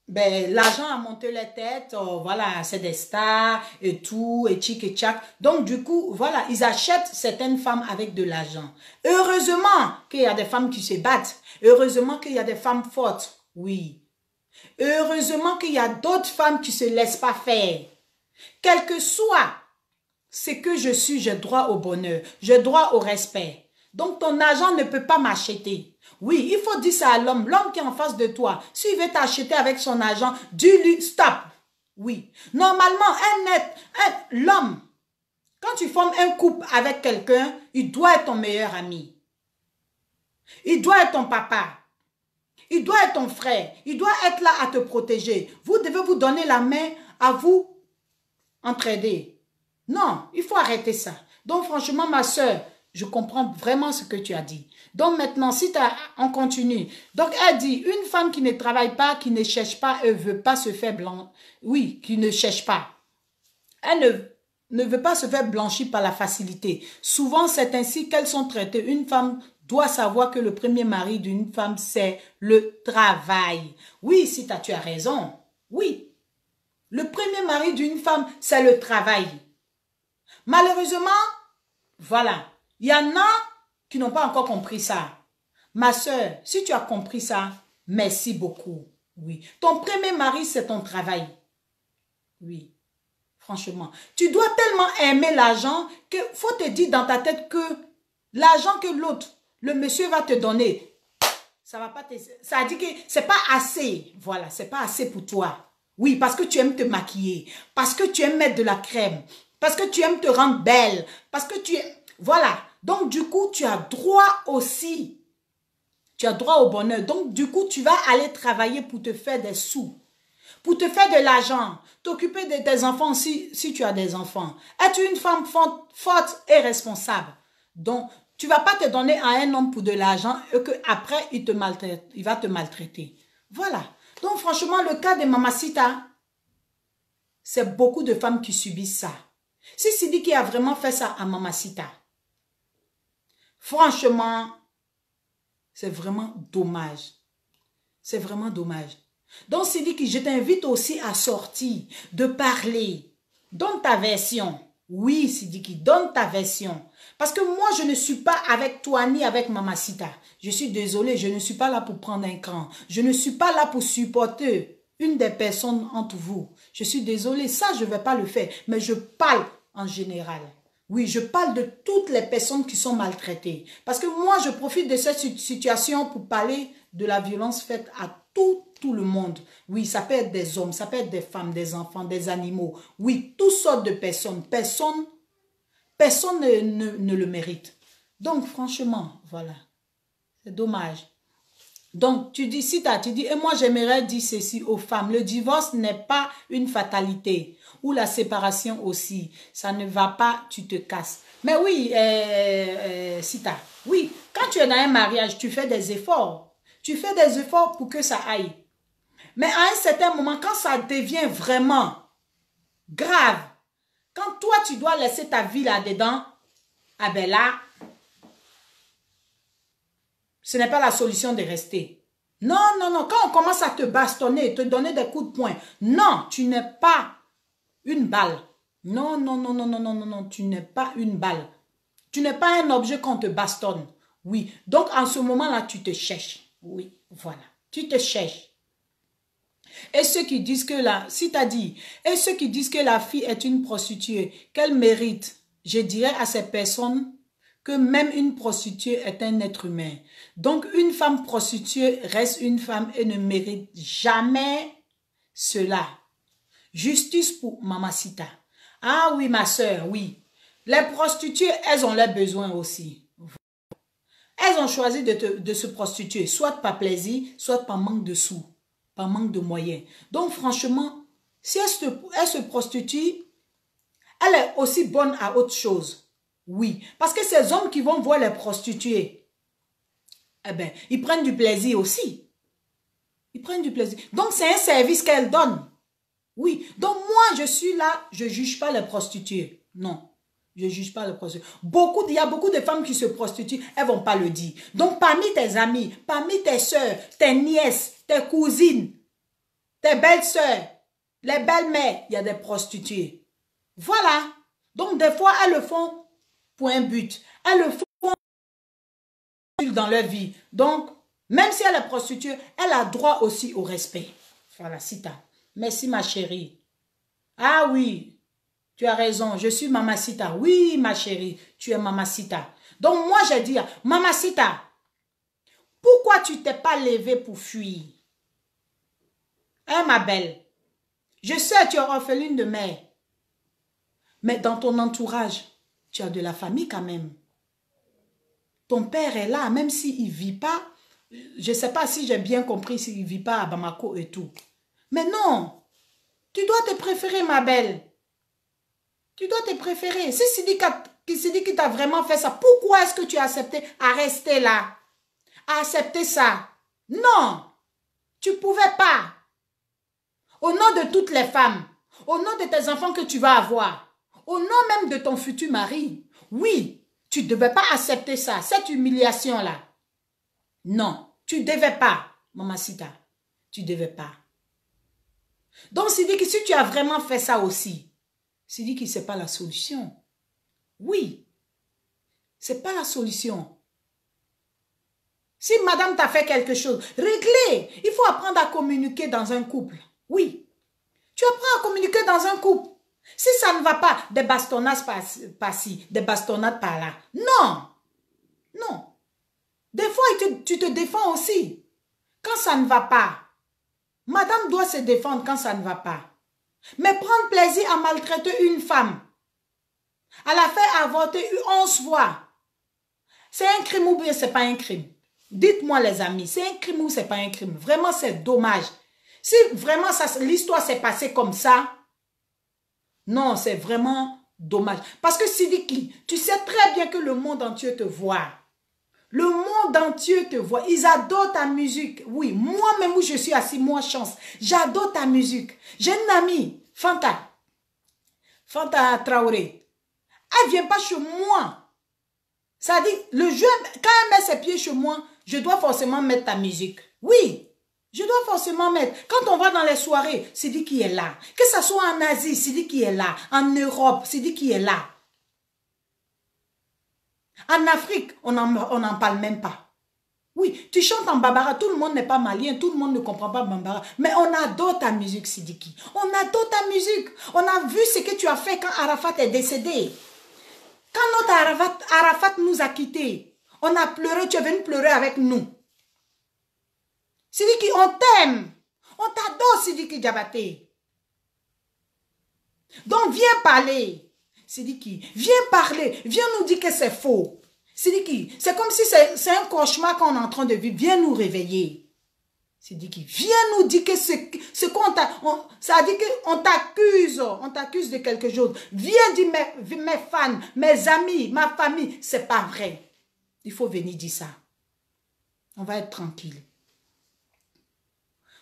A: Ben, l'argent a monté les têtes, voilà, c'est des stars et tout, et tchic et tchac. Donc, du coup, voilà, ils achètent certaines femmes avec de l'argent. Heureusement qu'il y a des femmes qui se battent. Heureusement qu'il y a des femmes fortes. Oui. Heureusement qu'il y a d'autres femmes qui ne se laissent pas faire. Quel que soit ce que je suis, j'ai droit au bonheur. J'ai droit au respect. Donc, ton argent ne peut pas m'acheter. Oui, il faut dire ça à l'homme. L'homme qui est en face de toi, s'il veut t'acheter avec son argent, dis-lui stop. Oui. Normalement, l'homme, quand tu formes un couple avec quelqu'un, il doit être ton meilleur ami. Il doit être ton papa. Il doit être ton frère. Il doit être là à te protéger. Vous devez vous donner la main à vous entraider. Non, il faut arrêter ça. Donc franchement, ma soeur, je comprends vraiment ce que tu as dit. Donc maintenant, si on continue. Donc elle dit, une femme qui ne travaille pas, qui ne cherche pas, elle ne veut pas se faire blanc. Oui, qui ne cherche pas. Elle ne veut pas se faire blanchir par la facilité. Souvent, c'est ainsi qu'elles sont traitées. Une femme doit savoir que le premier mari d'une femme, c'est le travail. Oui, si tu as raison. Oui. Le premier mari d'une femme, c'est le travail. Malheureusement, voilà. Il y en a qui n'ont pas encore compris ça. Ma soeur, si tu as compris ça, merci beaucoup. Oui. Ton premier mari, c'est ton travail. Oui. Franchement. Tu dois tellement aimer l'argent qu'il faut te dire dans ta tête que l'argent que l'autre, le monsieur va te donner, ça va pas te... Ça dit que c'est pas assez. Voilà, c'est pas assez pour toi. Oui, parce que tu aimes te maquiller. Parce que tu aimes mettre de la crème. Parce que tu aimes te rendre belle. Parce que tu aimes... Voilà. Donc, du coup, tu as droit aussi. Tu as droit au bonheur. Donc, du coup, tu vas aller travailler pour te faire des sous. Pour te faire de l'argent. T'occuper de tes enfants si tu as des enfants. Être une femme forte et responsable. Donc, tu ne vas pas te donner à un homme pour de l'argent et qu'après, il va te maltraiter. Voilà. Donc franchement, le cas de Mamacita, c'est beaucoup de femmes qui subissent ça. Si Sidiki a vraiment fait ça à Mamacita, franchement, c'est vraiment dommage. C'est vraiment dommage. Donc Sidiki, je t'invite aussi à sortir, de parler. Donne ta version. Oui, Sidiki, donne ta version. Parce que moi, je ne suis pas avec toi ni avec Mamacita. Je suis désolée, je ne suis pas là pour prendre un cran. Je ne suis pas là pour supporter une des personnes entre vous. Je suis désolée, ça, je ne vais pas le faire. Mais je parle en général. Oui, je parle de toutes les personnes qui sont maltraitées. Parce que moi, je profite de cette situation pour parler de la violence faite à tout le monde. Oui, ça peut être des hommes, ça peut être des femmes, des enfants, des animaux. Oui, toutes sortes de personnes. Personne ne le mérite. Donc, franchement, voilà. C'est dommage. Donc, tu dis, tu dis, et moi j'aimerais dire ceci aux femmes, le divorce n'est pas une fatalité, ou la séparation aussi, ça ne va pas, tu te casses. Mais oui, Sita, oui, quand tu es dans un mariage, tu fais des efforts. Tu fais des efforts pour que ça aille. Mais à un certain moment, quand ça devient vraiment grave, quand toi tu dois laisser ta vie là-dedans, ah ben là, ce n'est pas la solution de rester. Non, non, non. Quand on commence à te bastonner, te donner des coups de poing, non, tu n'es pas une balle. Non, non, non, non, non, non, non, non, tu n'es pas une balle. Tu n'es pas un objet qu'on te bastonne. Oui. Donc, en ce moment-là, tu te cherches. Oui, voilà. Tu te cherches. Et ceux qui disent que la, si tu as dit, et ceux qui disent que la fille est une prostituée, qu'elle mérite, je dirais à ces personnes que même une prostituée est un être humain. Donc, une femme prostituée reste une femme et ne mérite jamais cela. Justice pour Mamacita. Ah oui, ma soeur, oui. Les prostituées, elles ont leurs besoins aussi. Elles ont choisi de se prostituer, soit par plaisir, soit par manque de sous, par manque de moyens. Donc, franchement, si elle se prostitue, elle est aussi bonne à autre chose. Oui, parce que ces hommes qui vont voir les prostituées, eh ben, ils prennent du plaisir aussi. Ils prennent du plaisir. Donc, c'est un service qu'elle donne. Oui, donc moi, je suis là, je ne juge pas les prostituées. Non, je ne juge pas les prostituées. Il y a beaucoup de femmes qui se prostituent, elles ne vont pas le dire. Donc, parmi tes amis, parmi tes soeurs, tes nièces, tes cousines, tes belles-sœurs, les belles-mères, il y a des prostituées. Voilà. Donc, des fois, elles le font pour un but. Elles le font dans leur vie. Donc, même si elle est prostituée, elle a droit aussi au respect. Voilà, Sita. Merci, ma chérie. Ah oui, tu as raison. Je suis Mamacita. Oui, ma chérie, tu es Mamacita. Donc, moi, j'ai dit, Mamacita, pourquoi tu t'es pas levée pour fuir? Hein, ma belle? Je sais, tu es orpheline de mère. Mais dans ton entourage, tu as de la famille quand même. Ton père est là, même s'il ne vit pas. Je ne sais pas si j'ai bien compris s'il ne vit pas à Bamako et tout. Mais non, tu dois te préférer, ma belle. Tu dois te préférer. Si Sidiki t'a vraiment fait ça, pourquoi est-ce que tu as accepté à rester là? À accepter ça? Non, tu ne pouvais pas. Au nom de toutes les femmes, au nom de tes enfants que tu vas avoir, au nom même de ton futur mari, oui, tu ne devais pas accepter ça, cette humiliation-là. Non, tu ne devais pas, Mamacita. Tu ne devais pas. Donc, Sidiki, si tu as vraiment fait ça aussi, Sidiki, ce n'est pas la solution. Oui, ce n'est pas la solution. Si madame t'a fait quelque chose, réglez. Il faut apprendre à communiquer dans un couple. Oui, tu apprends à communiquer dans un couple. Si ça ne va pas, des bastonnades par-ci, des bastonnades par-là. Non, non. Des fois, tu te défends aussi. Quand ça ne va pas, madame doit se défendre quand ça ne va pas. Mais prendre plaisir à maltraiter une femme, à la faire avorter 11 fois, c'est un crime ou bien c'est pas un crime? Dites-moi les amis, c'est un crime ou c'est pas un crime? Vraiment, c'est dommage. Si vraiment l'histoire s'est passée comme ça, non, c'est vraiment dommage. Parce que Sidiki, tu sais très bien que le monde entier te voit. Le monde entier te voit. Ils adorent ta musique. Oui, moi-même où je suis assis, moi, Chance, j'adore ta musique. J'ai une amie, Fanta Traoré. Elle ne vient pas chez moi. Ça dit, le jour, quand elle met ses pieds chez moi, je dois forcément mettre ta musique. Oui, je dois forcément mettre. Quand on va dans les soirées, c'est dit qui est là. Que ce soit en Asie, c'est dit qui est là. En Europe, c'est dit qui est là. En Afrique, on n'en parle même pas. Oui, tu chantes en Bambara, tout le monde n'est pas malien, tout le monde ne comprend pas Bambara. Mais on adore ta musique, Sidiki. On adore ta musique. On a vu ce que tu as fait quand Arafat est décédé. Quand notre Arafat nous a quittés, on a pleuré, tu es venu pleurer avec nous. Sidiki, on t'aime. On t'adore, Sidiki Diabaté. Donc, viens parler. Sidiki, viens parler. Viens nous dire que c'est faux. Sidiki, c'est comme si c'est un cauchemar qu'on est en train de vivre. Viens nous réveiller. Sidiki, viens nous dire que ce qu'on t'a... Ça dit qu'on t'accuse. On t'accuse de quelque chose. Viens dire mes fans, mes amis, ma famille. C'est pas vrai. Il faut venir dire ça. On va être tranquille.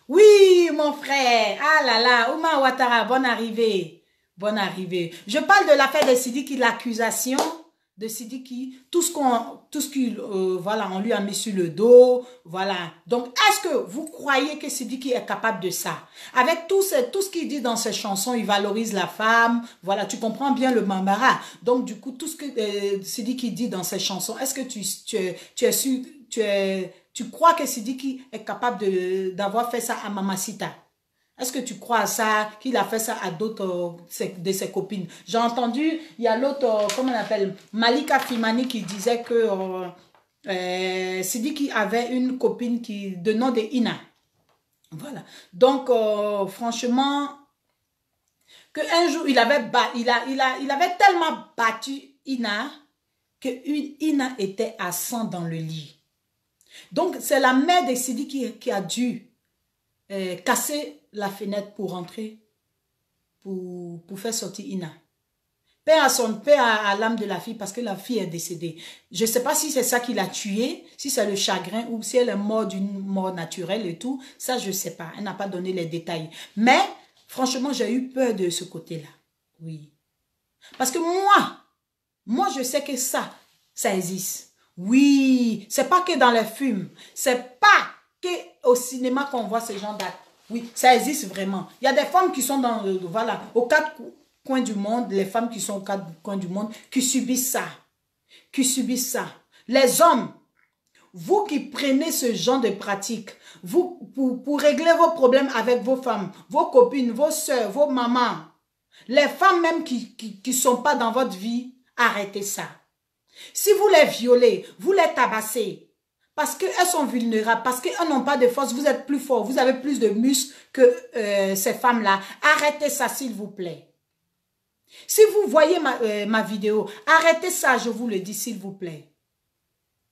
A: Oui, mon frère. Ah là là, Ouma Ouattara, bonne arrivée. Bonne arrivée. Je parle de l'affaire de Sidiki, l'accusation de Sidiki, tout ce qu'il, voilà, on lui a mis sur le dos, voilà. Donc, est-ce que vous croyez que Sidiki est capable de ça? Avec tout ce qu'il dit dans ses chansons, il valorise la femme, voilà, tu comprends bien le Bambara. Donc, du coup, tout ce que Sidiki dit dans ses chansons, est-ce que tu crois que Sidiki est capable d'avoir fait ça à Mamacita? Est-ce que tu crois à ça, qu'il a fait ça à d'autres de ses copines? J'ai entendu, il y a l'autre, comment on appelle, Malika Fimani qui disait que Sidiki avait une copine de nom de Ina. Voilà. Donc, franchement, qu'un jour, il avait tellement battu Ina que Ina était à 100 dans le lit. Donc, c'est la mère de Sidiki qui a dû casser la fenêtre pour rentrer, pour faire sortir Ina. Paix à l'âme de la fille parce que la fille est décédée. Je ne sais pas si c'est ça qui l'a tuée, si c'est le chagrin ou si elle est morte d'une mort naturelle et tout. Ça, je ne sais pas. Elle n'a pas donné les détails. Mais, franchement, j'ai eu peur de ce côté-là. Oui. Parce que moi, je sais que ça existe. Oui. C'est pas que dans les films. C'est pas que au cinéma qu'on voit ce genre d'actes. Oui, ça existe vraiment. Il y a des femmes qui sont dans, voilà, aux quatre coins du monde, les femmes qui sont aux quatre coins du monde, qui subissent ça. Qui subissent ça. Les hommes, vous qui prenez ce genre de pratique, vous, pour régler vos problèmes avec vos femmes, vos copines, vos soeurs, vos mamans, les femmes même qui ne sont pas dans votre vie, arrêtez ça. Si vous les violez, vous les tabassez, parce qu'elles sont vulnérables, parce qu'elles n'ont pas de force, vous êtes plus fort, vous avez plus de muscles que ces femmes-là. Arrêtez ça, s'il vous plaît. Si vous voyez ma vidéo, arrêtez ça, je vous le dis, s'il vous plaît.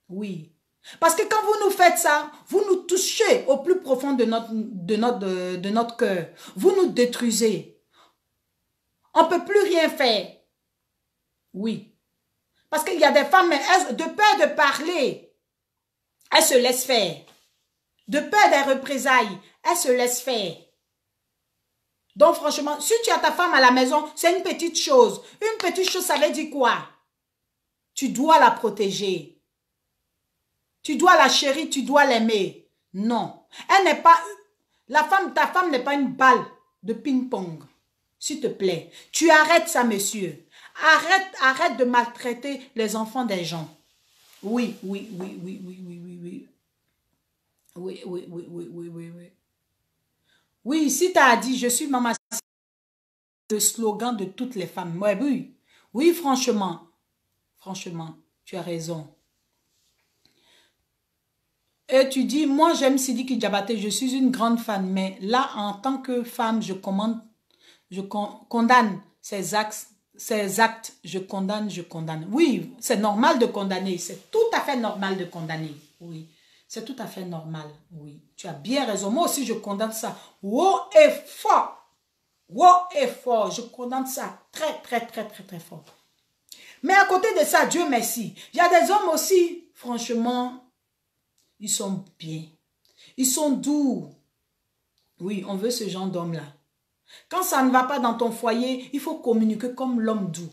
A: Oui. Parce que quand vous nous faites ça, vous nous touchez au plus profond de notre cœur. Vous nous détruisez. On ne peut plus rien faire. Oui. Parce qu'il y a des femmes, de peur de parler, elles se laissent faire. De peur des représailles, elles se laissent faire. Donc franchement, si tu as ta femme à la maison, c'est une petite chose. Une petite chose, ça veut dire quoi? Tu dois la protéger. Tu dois la chérir, tu dois l'aimer. Non. Elle n'est pas... ta femme n'est pas une balle de ping-pong. S'il te plaît. Tu arrêtes ça, monsieur. Arrête de maltraiter les enfants des gens. Oui. Oui, si tu as dit, je suis maman, le slogan de toutes les femmes. Ouais, oui. Oui, franchement, tu as raison. Et tu dis, moi j'aime Sidiki Diabaté, je suis une grande fan, mais là, en tant que femme, je condamne ces actes, je condamne. Oui, c'est normal de condamner, c'est tout à fait normal de condamner, oui. C'est tout à fait normal, oui. Tu as bien raison. Moi aussi, je condamne ça. Haut et fort. Haut et fort. Je condamne ça très fort. Mais à côté de ça, Dieu merci. Il y a des hommes aussi franchement, ils sont bien. Ils sont doux. Oui, on veut ce genre d'homme-là. Quand ça ne va pas dans ton foyer, il faut communiquer comme l'homme doux.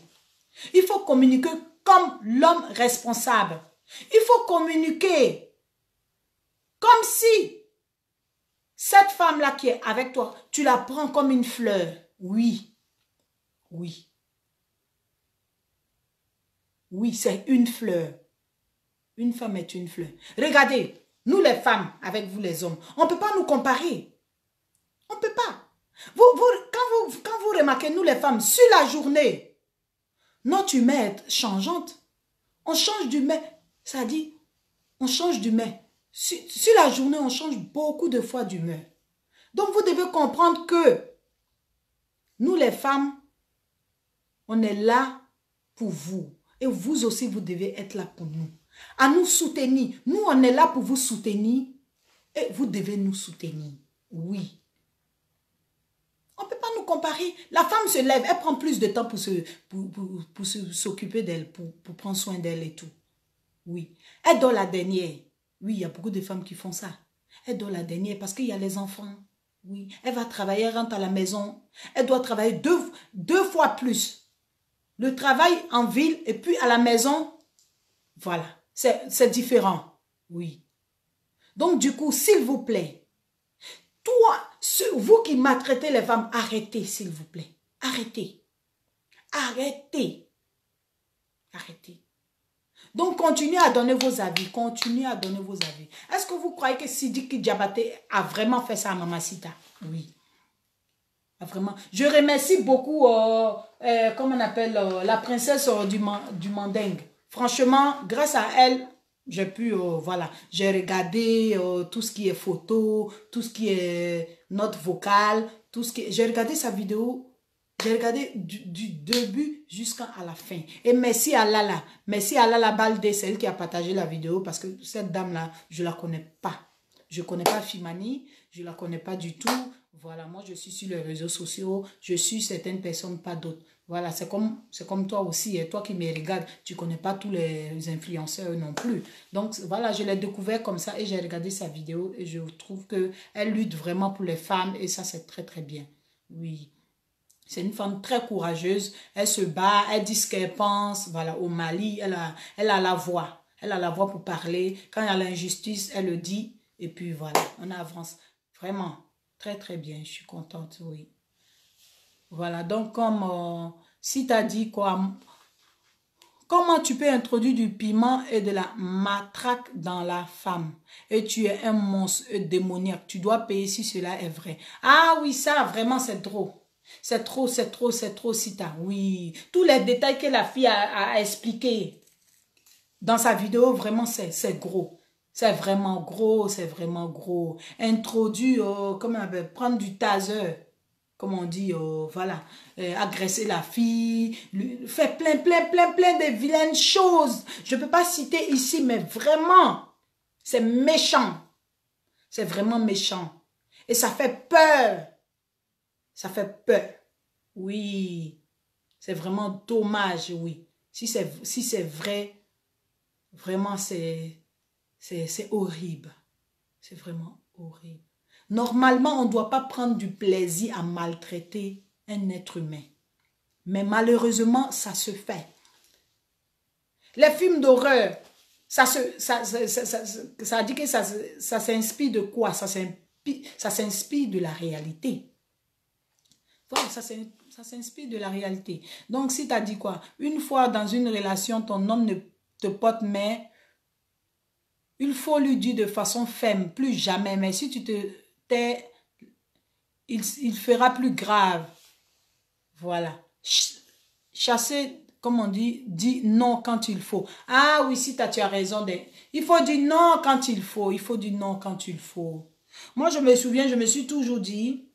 A: Il faut communiquer comme l'homme responsable. Il faut communiquer comme si cette femme-là qui est avec toi, tu la prends comme une fleur. Oui, oui. Oui, c'est une fleur. Une femme est une fleur. Regardez, nous les femmes, avec vous les hommes, on ne peut pas nous comparer. On ne peut pas. Quand vous remarquez, nous les femmes, sur la journée, notre humeur est changeante. On change d'humeur. Ça dit, on change d'humeur. Sur la journée, on change beaucoup de fois d'humeur. Donc, vous devez comprendre que nous les femmes, on est là pour vous. Et vous aussi, vous devez être là pour nous. À nous soutenir. Nous, on est là pour vous soutenir. Et vous devez nous soutenir. Oui. On ne peut pas nous comparer. La femme se lève, elle prend plus de temps pour s'occuper d'elle, pour prendre soin d'elle et tout. Oui. Elle dort la dernière. Oui, il y a beaucoup de femmes qui font ça. Elle dort la dernière parce qu'il y a les enfants. Oui. Elle va travailler, elle rentre à la maison. Elle doit travailler deux fois plus. Le travail en ville et puis à la maison, voilà. C'est différent. Oui. Donc, du coup, s'il vous plaît, vous qui maltraitez les femmes, arrêtez, s'il vous plaît. Arrêtez. Arrêtez. Arrêtez. Donc, continuez à donner vos avis. Continuez à donner vos avis. Est-ce que vous croyez que Sidiki Diabaté a vraiment fait ça à Mamacita? Oui. Vraiment. Je remercie beaucoup, comment on appelle, la princesse du Mandingue. Franchement, grâce à elle, j'ai pu, voilà, j'ai regardé tout ce qui est photo, tout ce qui est note vocale, tout ce qui... J'ai regardé sa vidéo, j'ai regardé du début jusqu'à la fin. Et merci à Lala Baldé, c'est elle qui a partagé la vidéo parce que cette dame-là, je ne la connais pas. Je ne connais pas Fimani, je ne la connais pas du tout. Voilà, moi je suis sur les réseaux sociaux, je suis certaines personnes, pas d'autres. Voilà, c'est comme toi aussi, et toi qui me regardes, tu ne connais pas tous les influenceurs non plus. Donc voilà, je l'ai découvert comme ça et j'ai regardé sa vidéo et je trouve qu'elle lutte vraiment pour les femmes et ça c'est très très bien. Oui, c'est une femme très courageuse, elle se bat, elle dit ce qu'elle pense. Voilà, au Mali, elle a la voix. Elle a la voix pour parler. Quand il y a l'injustice, elle le dit et puis voilà, on avance. Vraiment. Très, très bien. Je suis contente, oui. Voilà. Donc, comme si tu as dit quoi, comment tu peux introduire du piment et de la matraque dans la femme et tu es un monstre démoniaque. Tu dois payer si cela est vrai. Ah oui, ça, vraiment, c'est trop. C'est trop, Sita. Oui. Tous les détails que la fille a expliqué dans sa vidéo, vraiment, c'est gros. C'est vraiment gros, c'est vraiment gros. Introduire, comment on appelle, prendre du taser, comme on dit, voilà, agresser la fille, faire plein de vilaines choses. Je ne peux pas citer ici, mais vraiment, c'est méchant. C'est vraiment méchant. Et ça fait peur. Ça fait peur. Oui. C'est vraiment dommage, oui. Si c'est vrai, vraiment, c'est horrible. C'est vraiment horrible. Normalement, on ne doit pas prendre du plaisir à maltraiter un être humain. Mais malheureusement, ça se fait. Les films d'horreur, ça dit que ça s'inspire de quoi? Ça s'inspire de la réalité. Voilà, ça s'inspire de la réalité. Donc, si tu as dit quoi? Une fois dans une relation, ton homme ne te porte main, il faut lui dire de façon ferme, plus jamais. Mais si tu te tais, il fera plus grave. Voilà. Chasser, comme on dit non quand il faut. Ah oui, si tu as raison. Il faut dire non quand il faut. Il faut dire non quand il faut. Moi, je me souviens, je me suis toujours dit,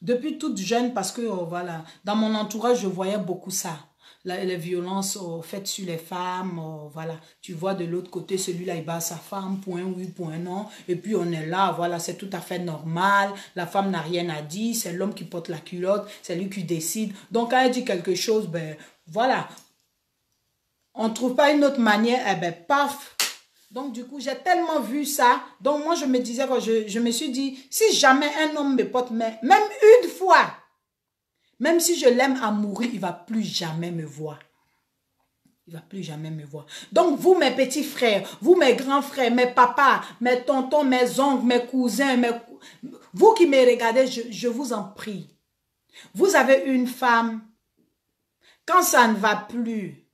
A: depuis toute jeune, parce que voilà, dans mon entourage, je voyais beaucoup ça. Les violences faites sur les femmes, voilà. Tu vois de l'autre côté, celui-là, il bat sa femme, point oui, point non. Et puis on est là, voilà, c'est tout à fait normal. La femme n'a rien à dire, c'est l'homme qui porte la culotte, c'est lui qui décide. Donc quand elle dit quelque chose, ben voilà. On ne trouve pas une autre manière, eh ben paf, Donc, du coup, j'ai tellement vu ça. Donc, moi, je me disais que je me suis dit, si jamais un homme me porte main, même une fois, même si je l'aime à mourir, il ne va plus jamais me voir. Il ne va plus jamais me voir. Donc, vous, mes petits frères, vous, mes grands frères, mes papas, mes tontons, mes oncles, mes cousins, vous qui me regardez, je vous en prie. Vous avez une femme, quand ça ne va plus,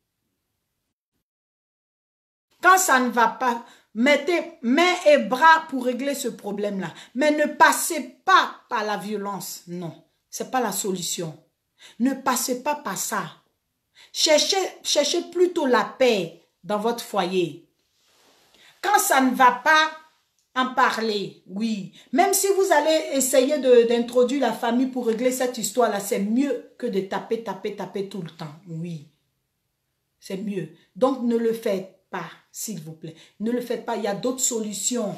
A: quand ça ne va pas, mettez mains et bras pour régler ce problème-là. Mais ne passez pas par la violence. Non, ce n'est pas la solution. Ne passez pas par ça. Cherchez plutôt la paix dans votre foyer. Quand ça ne va pas, en parler, oui. Même si vous allez essayer d'introduire la famille pour régler cette histoire-là, c'est mieux que de taper tout le temps. Oui, c'est mieux. Donc, ne le faites pas, s'il vous plaît. Ne le faites pas. Il y a d'autres solutions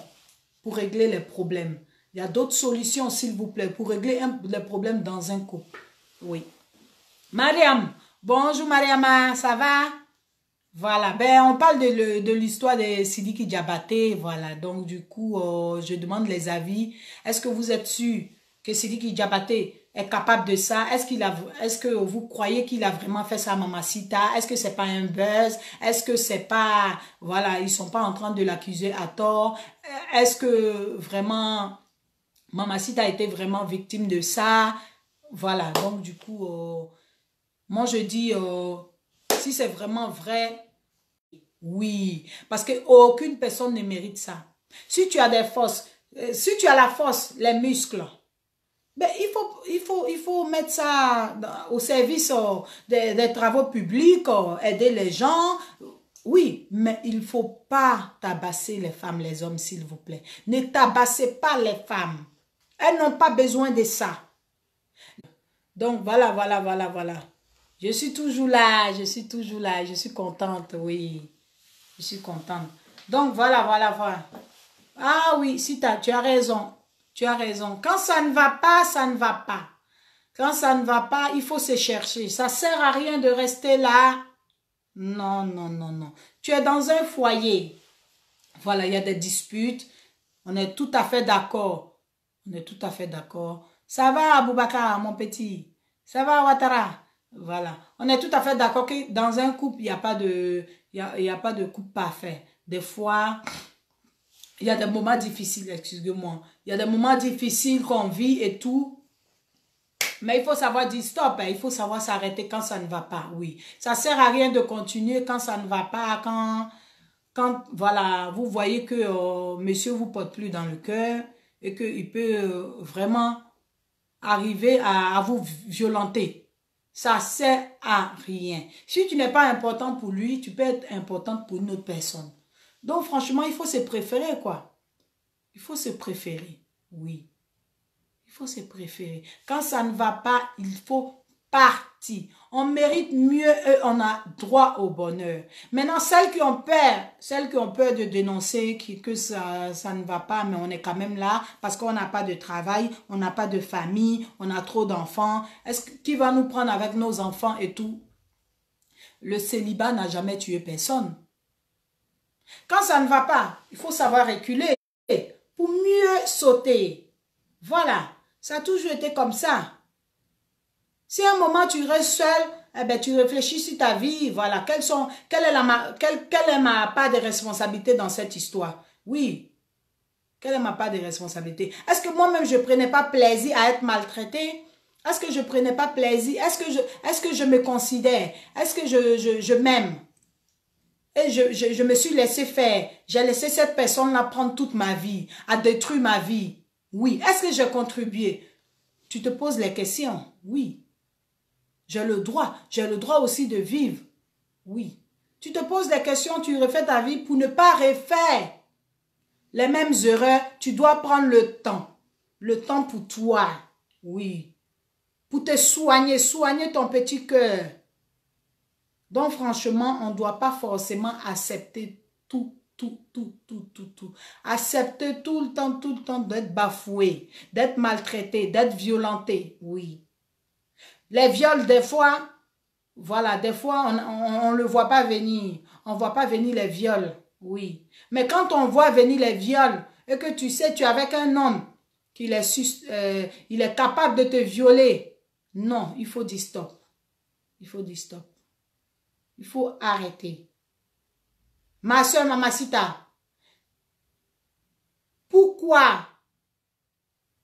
A: pour régler les problèmes. Il y a d'autres solutions, s'il vous plaît, pour régler les problèmes dans un couple. Oui. Mariam, bonjour Mariama, ça va? Voilà, ben on parle de l'histoire de Sidiki Diabaté, voilà. Donc du coup, je demande les avis. Est-ce que vous êtes sûr que Sidiki Diabaté est capable de ça? Est-ce que vous croyez qu'il a vraiment fait ça à Mamacita? Est-ce que c'est pas un buzz? Est-ce que c'est pas, voilà, ils sont pas en train de l'accuser à tort? Est-ce que vraiment Mamacita a été vraiment victime de ça? Voilà, donc du coup, moi je dis, si c'est vraiment vrai, oui, parce qu'aucune personne ne mérite ça. Si tu as des forces, si tu as la force, les muscles, ben, il faut mettre ça au service des travaux publics, aider les gens. Oui, mais il ne faut pas tabasser les femmes, les hommes, s'il vous plaît. Ne tabassez pas les femmes. Elles n'ont pas besoin de ça. Donc, voilà. Je suis toujours là, je suis contente, oui. Je suis contente. Donc, voilà. Ah oui, si tu as raison. Tu as raison. Quand ça ne va pas, ça ne va pas. Quand ça ne va pas, il faut se chercher. Ça ne sert à rien de rester là. Non. Tu es dans un foyer. Voilà, il y a des disputes. On est tout à fait d'accord. Ça va, Aboubakar, mon petit? Ça va, Ouattara? Voilà. On est tout à fait d'accord que dans un couple, il n'y a pas de couple parfait. Des fois, il y a des moments difficiles, excusez-moi. Il y a des moments difficiles qu'on vit et tout. Mais il faut savoir dire stop. Il faut savoir s'arrêter quand ça ne va pas. Oui. Ça ne sert à rien de continuer quand ça ne va pas. Quand voilà, vous voyez que monsieur vous porte plus dans le cœur et qu'il peut vraiment arriver à vous violenter. Ça sert à rien. Si tu n'es pas important pour lui, tu peux être importante pour une autre personne. Donc franchement, il faut se préférer, quoi. Il faut se préférer, oui. Il faut se préférer. Quand ça ne va pas, il faut partir. On mérite mieux et on a droit au bonheur. Maintenant, celles qui ont peur de dénoncer que ça ne va pas, mais on est quand même là parce qu'on n'a pas de travail, on n'a pas de famille, on a trop d'enfants. Qui va nous prendre avec nos enfants et tout? Le célibat n'a jamais tué personne. Quand ça ne va pas, il faut savoir reculer pour mieux sauter. Voilà, ça a toujours été comme ça. Si à un moment tu restes seul, eh ben, tu réfléchis sur ta vie, voilà, quelle est ma part de responsabilité dans cette histoire? Oui, quelle est ma part de responsabilité? Est-ce que moi-même je ne prenais pas plaisir à être maltraitée? Est-ce que je ne prenais pas plaisir? Est-ce que je me considère? Est-ce que je m'aime? Et je me suis laissé faire. J'ai laissé cette personne-là prendre toute ma vie, à détruire ma vie. Oui. Est-ce que j'ai contribué? Tu te poses les questions. Oui. J'ai le droit aussi de vivre. Oui. Tu te poses des questions, tu refais ta vie pour ne pas refaire les mêmes erreurs. Tu dois prendre le temps. Le temps pour toi. Oui. Pour te soigner ton petit cœur. Donc, franchement, on ne doit pas forcément accepter tout. Accepter tout le temps d'être bafoué, d'être maltraité, d'être violenté. Oui. Les viols, des fois, voilà, des fois, on ne le voit pas venir. On ne voit pas venir les viols. Oui. Mais quand on voit venir les viols et que tu sais, tu es avec un homme il est capable de te violer. Non, il faut dire stop. Il faut dire stop. Il faut arrêter. Ma soeur Mamacita, pourquoi,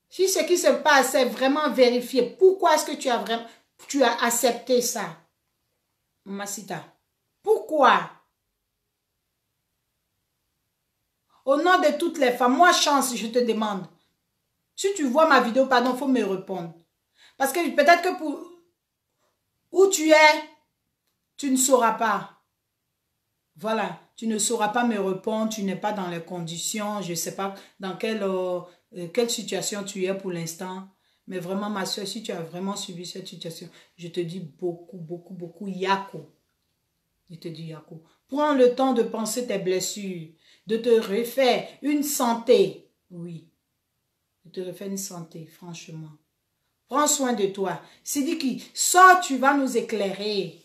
A: si ce qui se passe est vraiment vérifié, pourquoi est-ce que tu as accepté ça, Mamacita? Pourquoi? Au nom de toutes les femmes, moi, Chance, je te demande, si tu vois ma vidéo, pardon, il faut me répondre. Parce que peut-être que pour où tu es, tu ne sauras pas. Voilà, tu ne sauras pas me répondre, tu n'es pas dans les conditions, je ne sais pas dans quelle situation tu es pour l'instant. Mais vraiment, ma soeur, si tu as vraiment suivi cette situation, je te dis beaucoup, beaucoup, beaucoup, Yako. Je te dis Yako. Prends le temps de penser tes blessures, de te refaire une santé. Oui, de te refaire une santé, franchement. Prends soin de toi. Sidiki, sors, tu vas nous éclairer.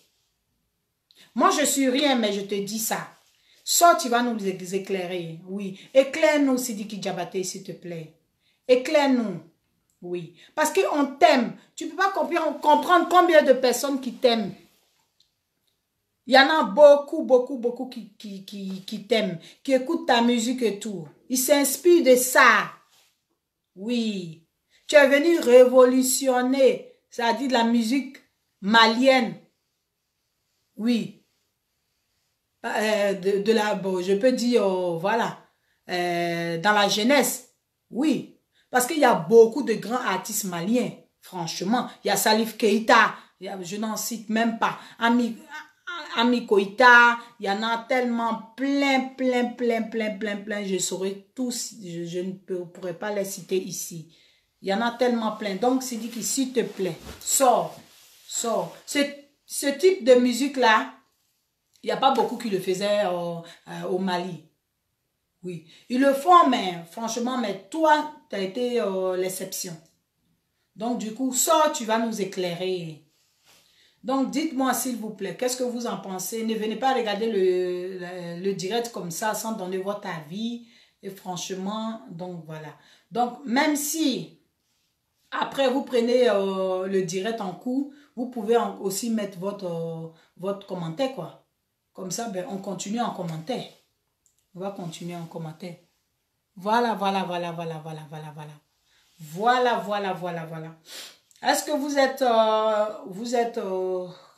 A: Moi, je suis rien, mais je te dis ça. Sors, tu vas nous éclairer. Oui. Éclaire-nous, Sidiki Diabaté, s'il te plaît. Éclaire-nous. Oui. Parce qu'on t'aime. Tu ne peux pas comprendre combien de personnes qui t'aiment. Il y en a beaucoup, beaucoup, beaucoup qui t'aiment, qui écoutent ta musique et tout. Ils s'inspirent de ça. Oui. Tu es venu révolutionner, c'est-à-dire la musique malienne. Oui. Bon, je peux dire, voilà, dans la jeunesse, oui, parce qu'il y a beaucoup de grands artistes maliens, franchement. Il y a Salif Keita, je n'en cite même pas, Ami Koïta, il y en a tellement plein, je saurais tous, je ne pourrais pas les citer ici. Il y en a tellement plein, donc c'est dit que s'il te plaît, sors. Ce type de musique-là, il n'y a pas beaucoup qui le faisaient au Mali. Oui. Ils le font, mais franchement, mais toi, tu as été l'exception. Donc, du coup, sors, tu vas nous éclairer. Donc, dites-moi, s'il vous plaît, qu'est-ce que vous en pensez? Ne venez pas regarder le direct comme ça, sans donner votre avis. Et franchement, donc voilà. Donc, même si, après, vous prenez le direct en cours, vous pouvez aussi mettre votre commentaire, quoi. Comme ça, ben, on continue en commentaire. On va continuer en commentaire. Voilà. Est-ce que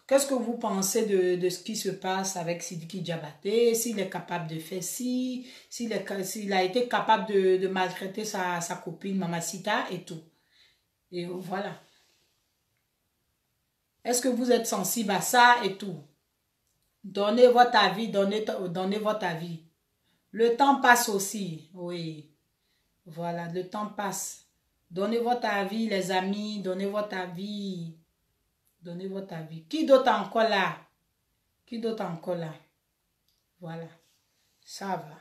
A: qu'est-ce que vous pensez de ce qui se passe avec Sidiki Diabaté? S'il est capable de faire s'il a été capable de maltraiter sa copine Mamacita et tout. Et voilà. Est-ce que vous êtes sensible à ça et tout? Donnez votre avis, donnez votre avis. Le temps passe aussi, oui. Voilà, le temps passe. Donnez votre avis, les amis, donnez votre avis. Donnez votre avis. Qui d'autre encore là? Qui d'autre encore là? Voilà, ça va.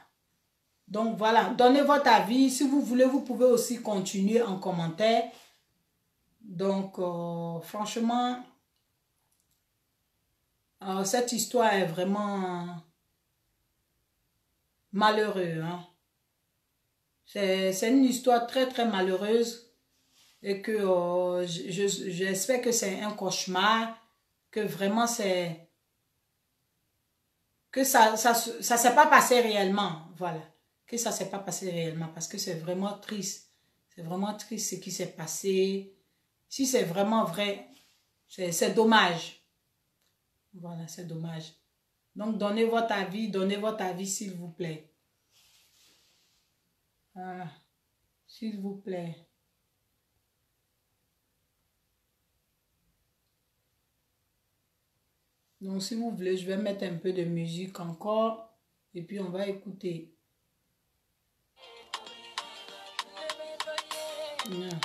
A: Donc voilà, donnez votre avis. Si vous voulez, vous pouvez aussi continuer en commentaire. Donc, franchement... cette histoire est vraiment malheureuse. Hein? C'est une histoire très, très malheureuse. Et que j'espère que c'est un cauchemar. Que vraiment c'est... Que ça s'est pas passé réellement. Voilà. Que ça s'est pas passé réellement. Parce que c'est vraiment triste. C'est vraiment triste ce qui s'est passé. Si c'est vraiment vrai, c'est dommage. Voilà, c'est dommage. Donc, donnez votre avis, s'il vous plaît. Voilà, s'il vous plaît. Donc, si vous voulez, je vais mettre un peu de musique encore. Et puis, on va écouter. Yeah.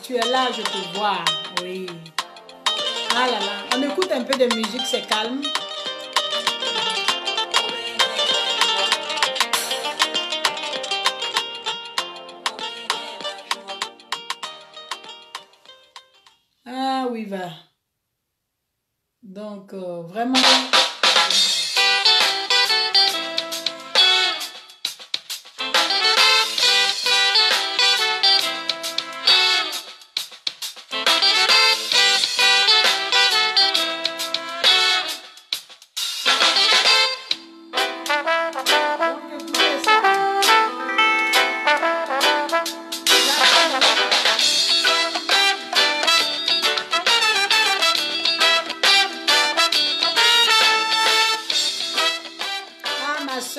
A: tu es là, je te vois. Oui. Ah là là. On écoute un peu de musique, c'est calme. Ah oui, va. Donc, vraiment.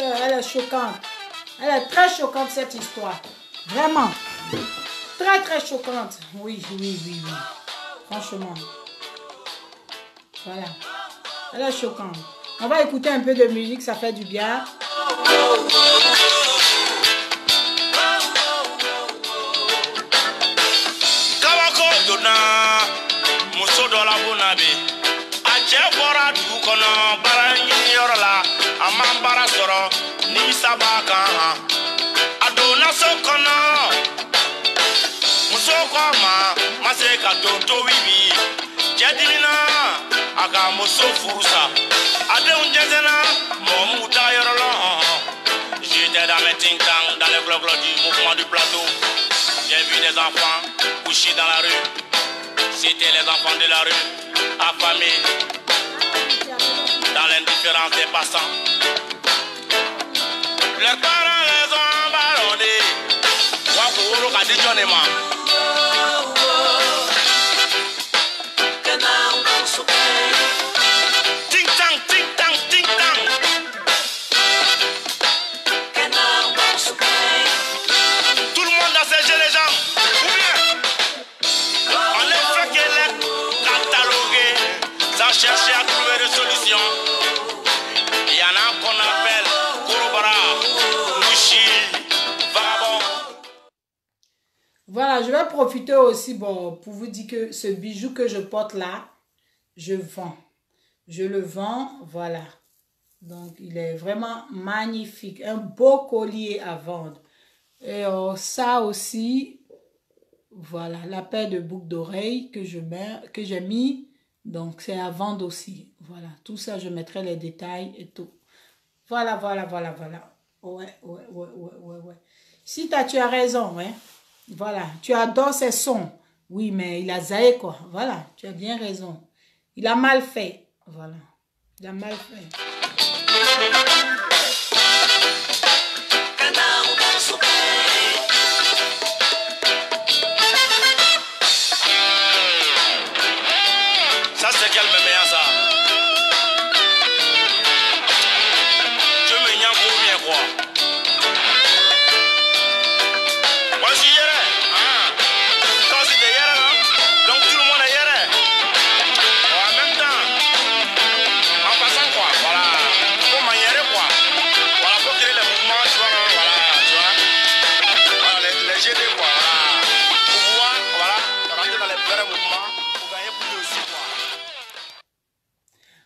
A: Elle est choquante. Elle est très choquante, cette histoire. Vraiment. Très, très choquante. Oui, oui, oui, oui. Franchement. Voilà. Elle est choquante. On va écouter un peu de musique, ça fait du bien.
B: Amambara soro ni sabaka adona sokono musoko ma maseka toto wibi jedina aga muso furusa ade unjezena momuta yorolo j'étais dans mes tinkang dans le gloglo du mouvement du plateau j'ai vu des enfants couchés dans la rue c'était les enfants de la rue affamés dans l'indifférence des passants. Les parents les ont ballonnés. Wakouro Kadidjonema. Ting tang, ting tang, ting tang. Tout le monde a séché les jambes. Ou bien, on est fait qu'elle est cataloguée sans chercher à trouver des solutions. Il y en a qu'on appelle Korobara, Mushi, Vagabond.
A: Voilà, je vais profiter aussi pour vous dire que ce bijou que je porte là, je vends. Je le vends, voilà. Donc, il est vraiment magnifique. Un beau collier à vendre. Et ça aussi, voilà, la paire de boucles d'oreilles que j'ai mis. Donc, c'est à vendre aussi. Voilà, tout ça, je mettrai les détails et tout. Voilà, voilà, voilà, voilà. Ouais, ouais, ouais, ouais, ouais, ouais. Si tu as raison, ouais. Voilà, tu adores ces sons. Oui, mais il a zaï, quoi. Voilà, tu as bien raison. Il a mal fait. Voilà, il a mal fait.
B: Ça, c'est quel bébé, ça? Quoi. Moi je suis hier, hein? Toi aussi t'es hier, hein? Donc tout le monde est hier. En même temps, en passant quoi, voilà. Faut maniérer quoi. Voilà, faut créer les mouvements, tu vois, voilà, tu vois. Voilà, les GD quoi, voilà. Pour pouvoir, voilà, rentrer dans les vrais mouvements, pour gagner plus aussi quoi.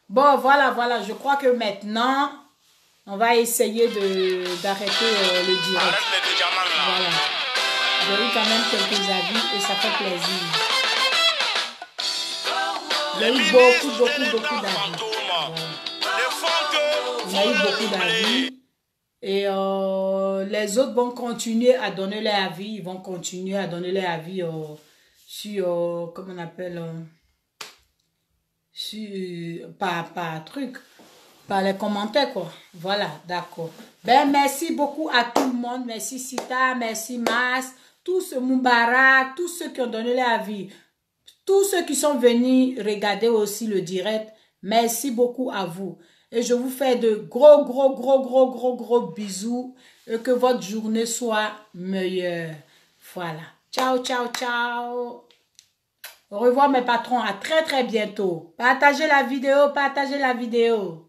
A: Bon, voilà, voilà, je crois que maintenant, on va essayer d'arrêter le direct.
B: Arrête les diamants là.
A: Voilà. J'ai eu quand même quelques avis et ça fait plaisir. Il y a eu beaucoup d'avis. Il y a eu beaucoup d'avis. Et les autres vont continuer à donner leur avis. Ils vont continuer à donner leur avis sur, comment on appelle, par les commentaires, quoi. Voilà, d'accord. Ben, merci beaucoup à tout le monde. Merci Sita, merci Mas, tous ceux Moubarak, tous ceux qui ont donné leur avis, tous ceux qui sont venus regarder aussi le direct. Merci beaucoup à vous. Et je vous fais de gros bisous et que votre journée soit meilleure. Voilà. Ciao, ciao, ciao. Au revoir mes patrons. À très bientôt. Partagez la vidéo, partagez la vidéo.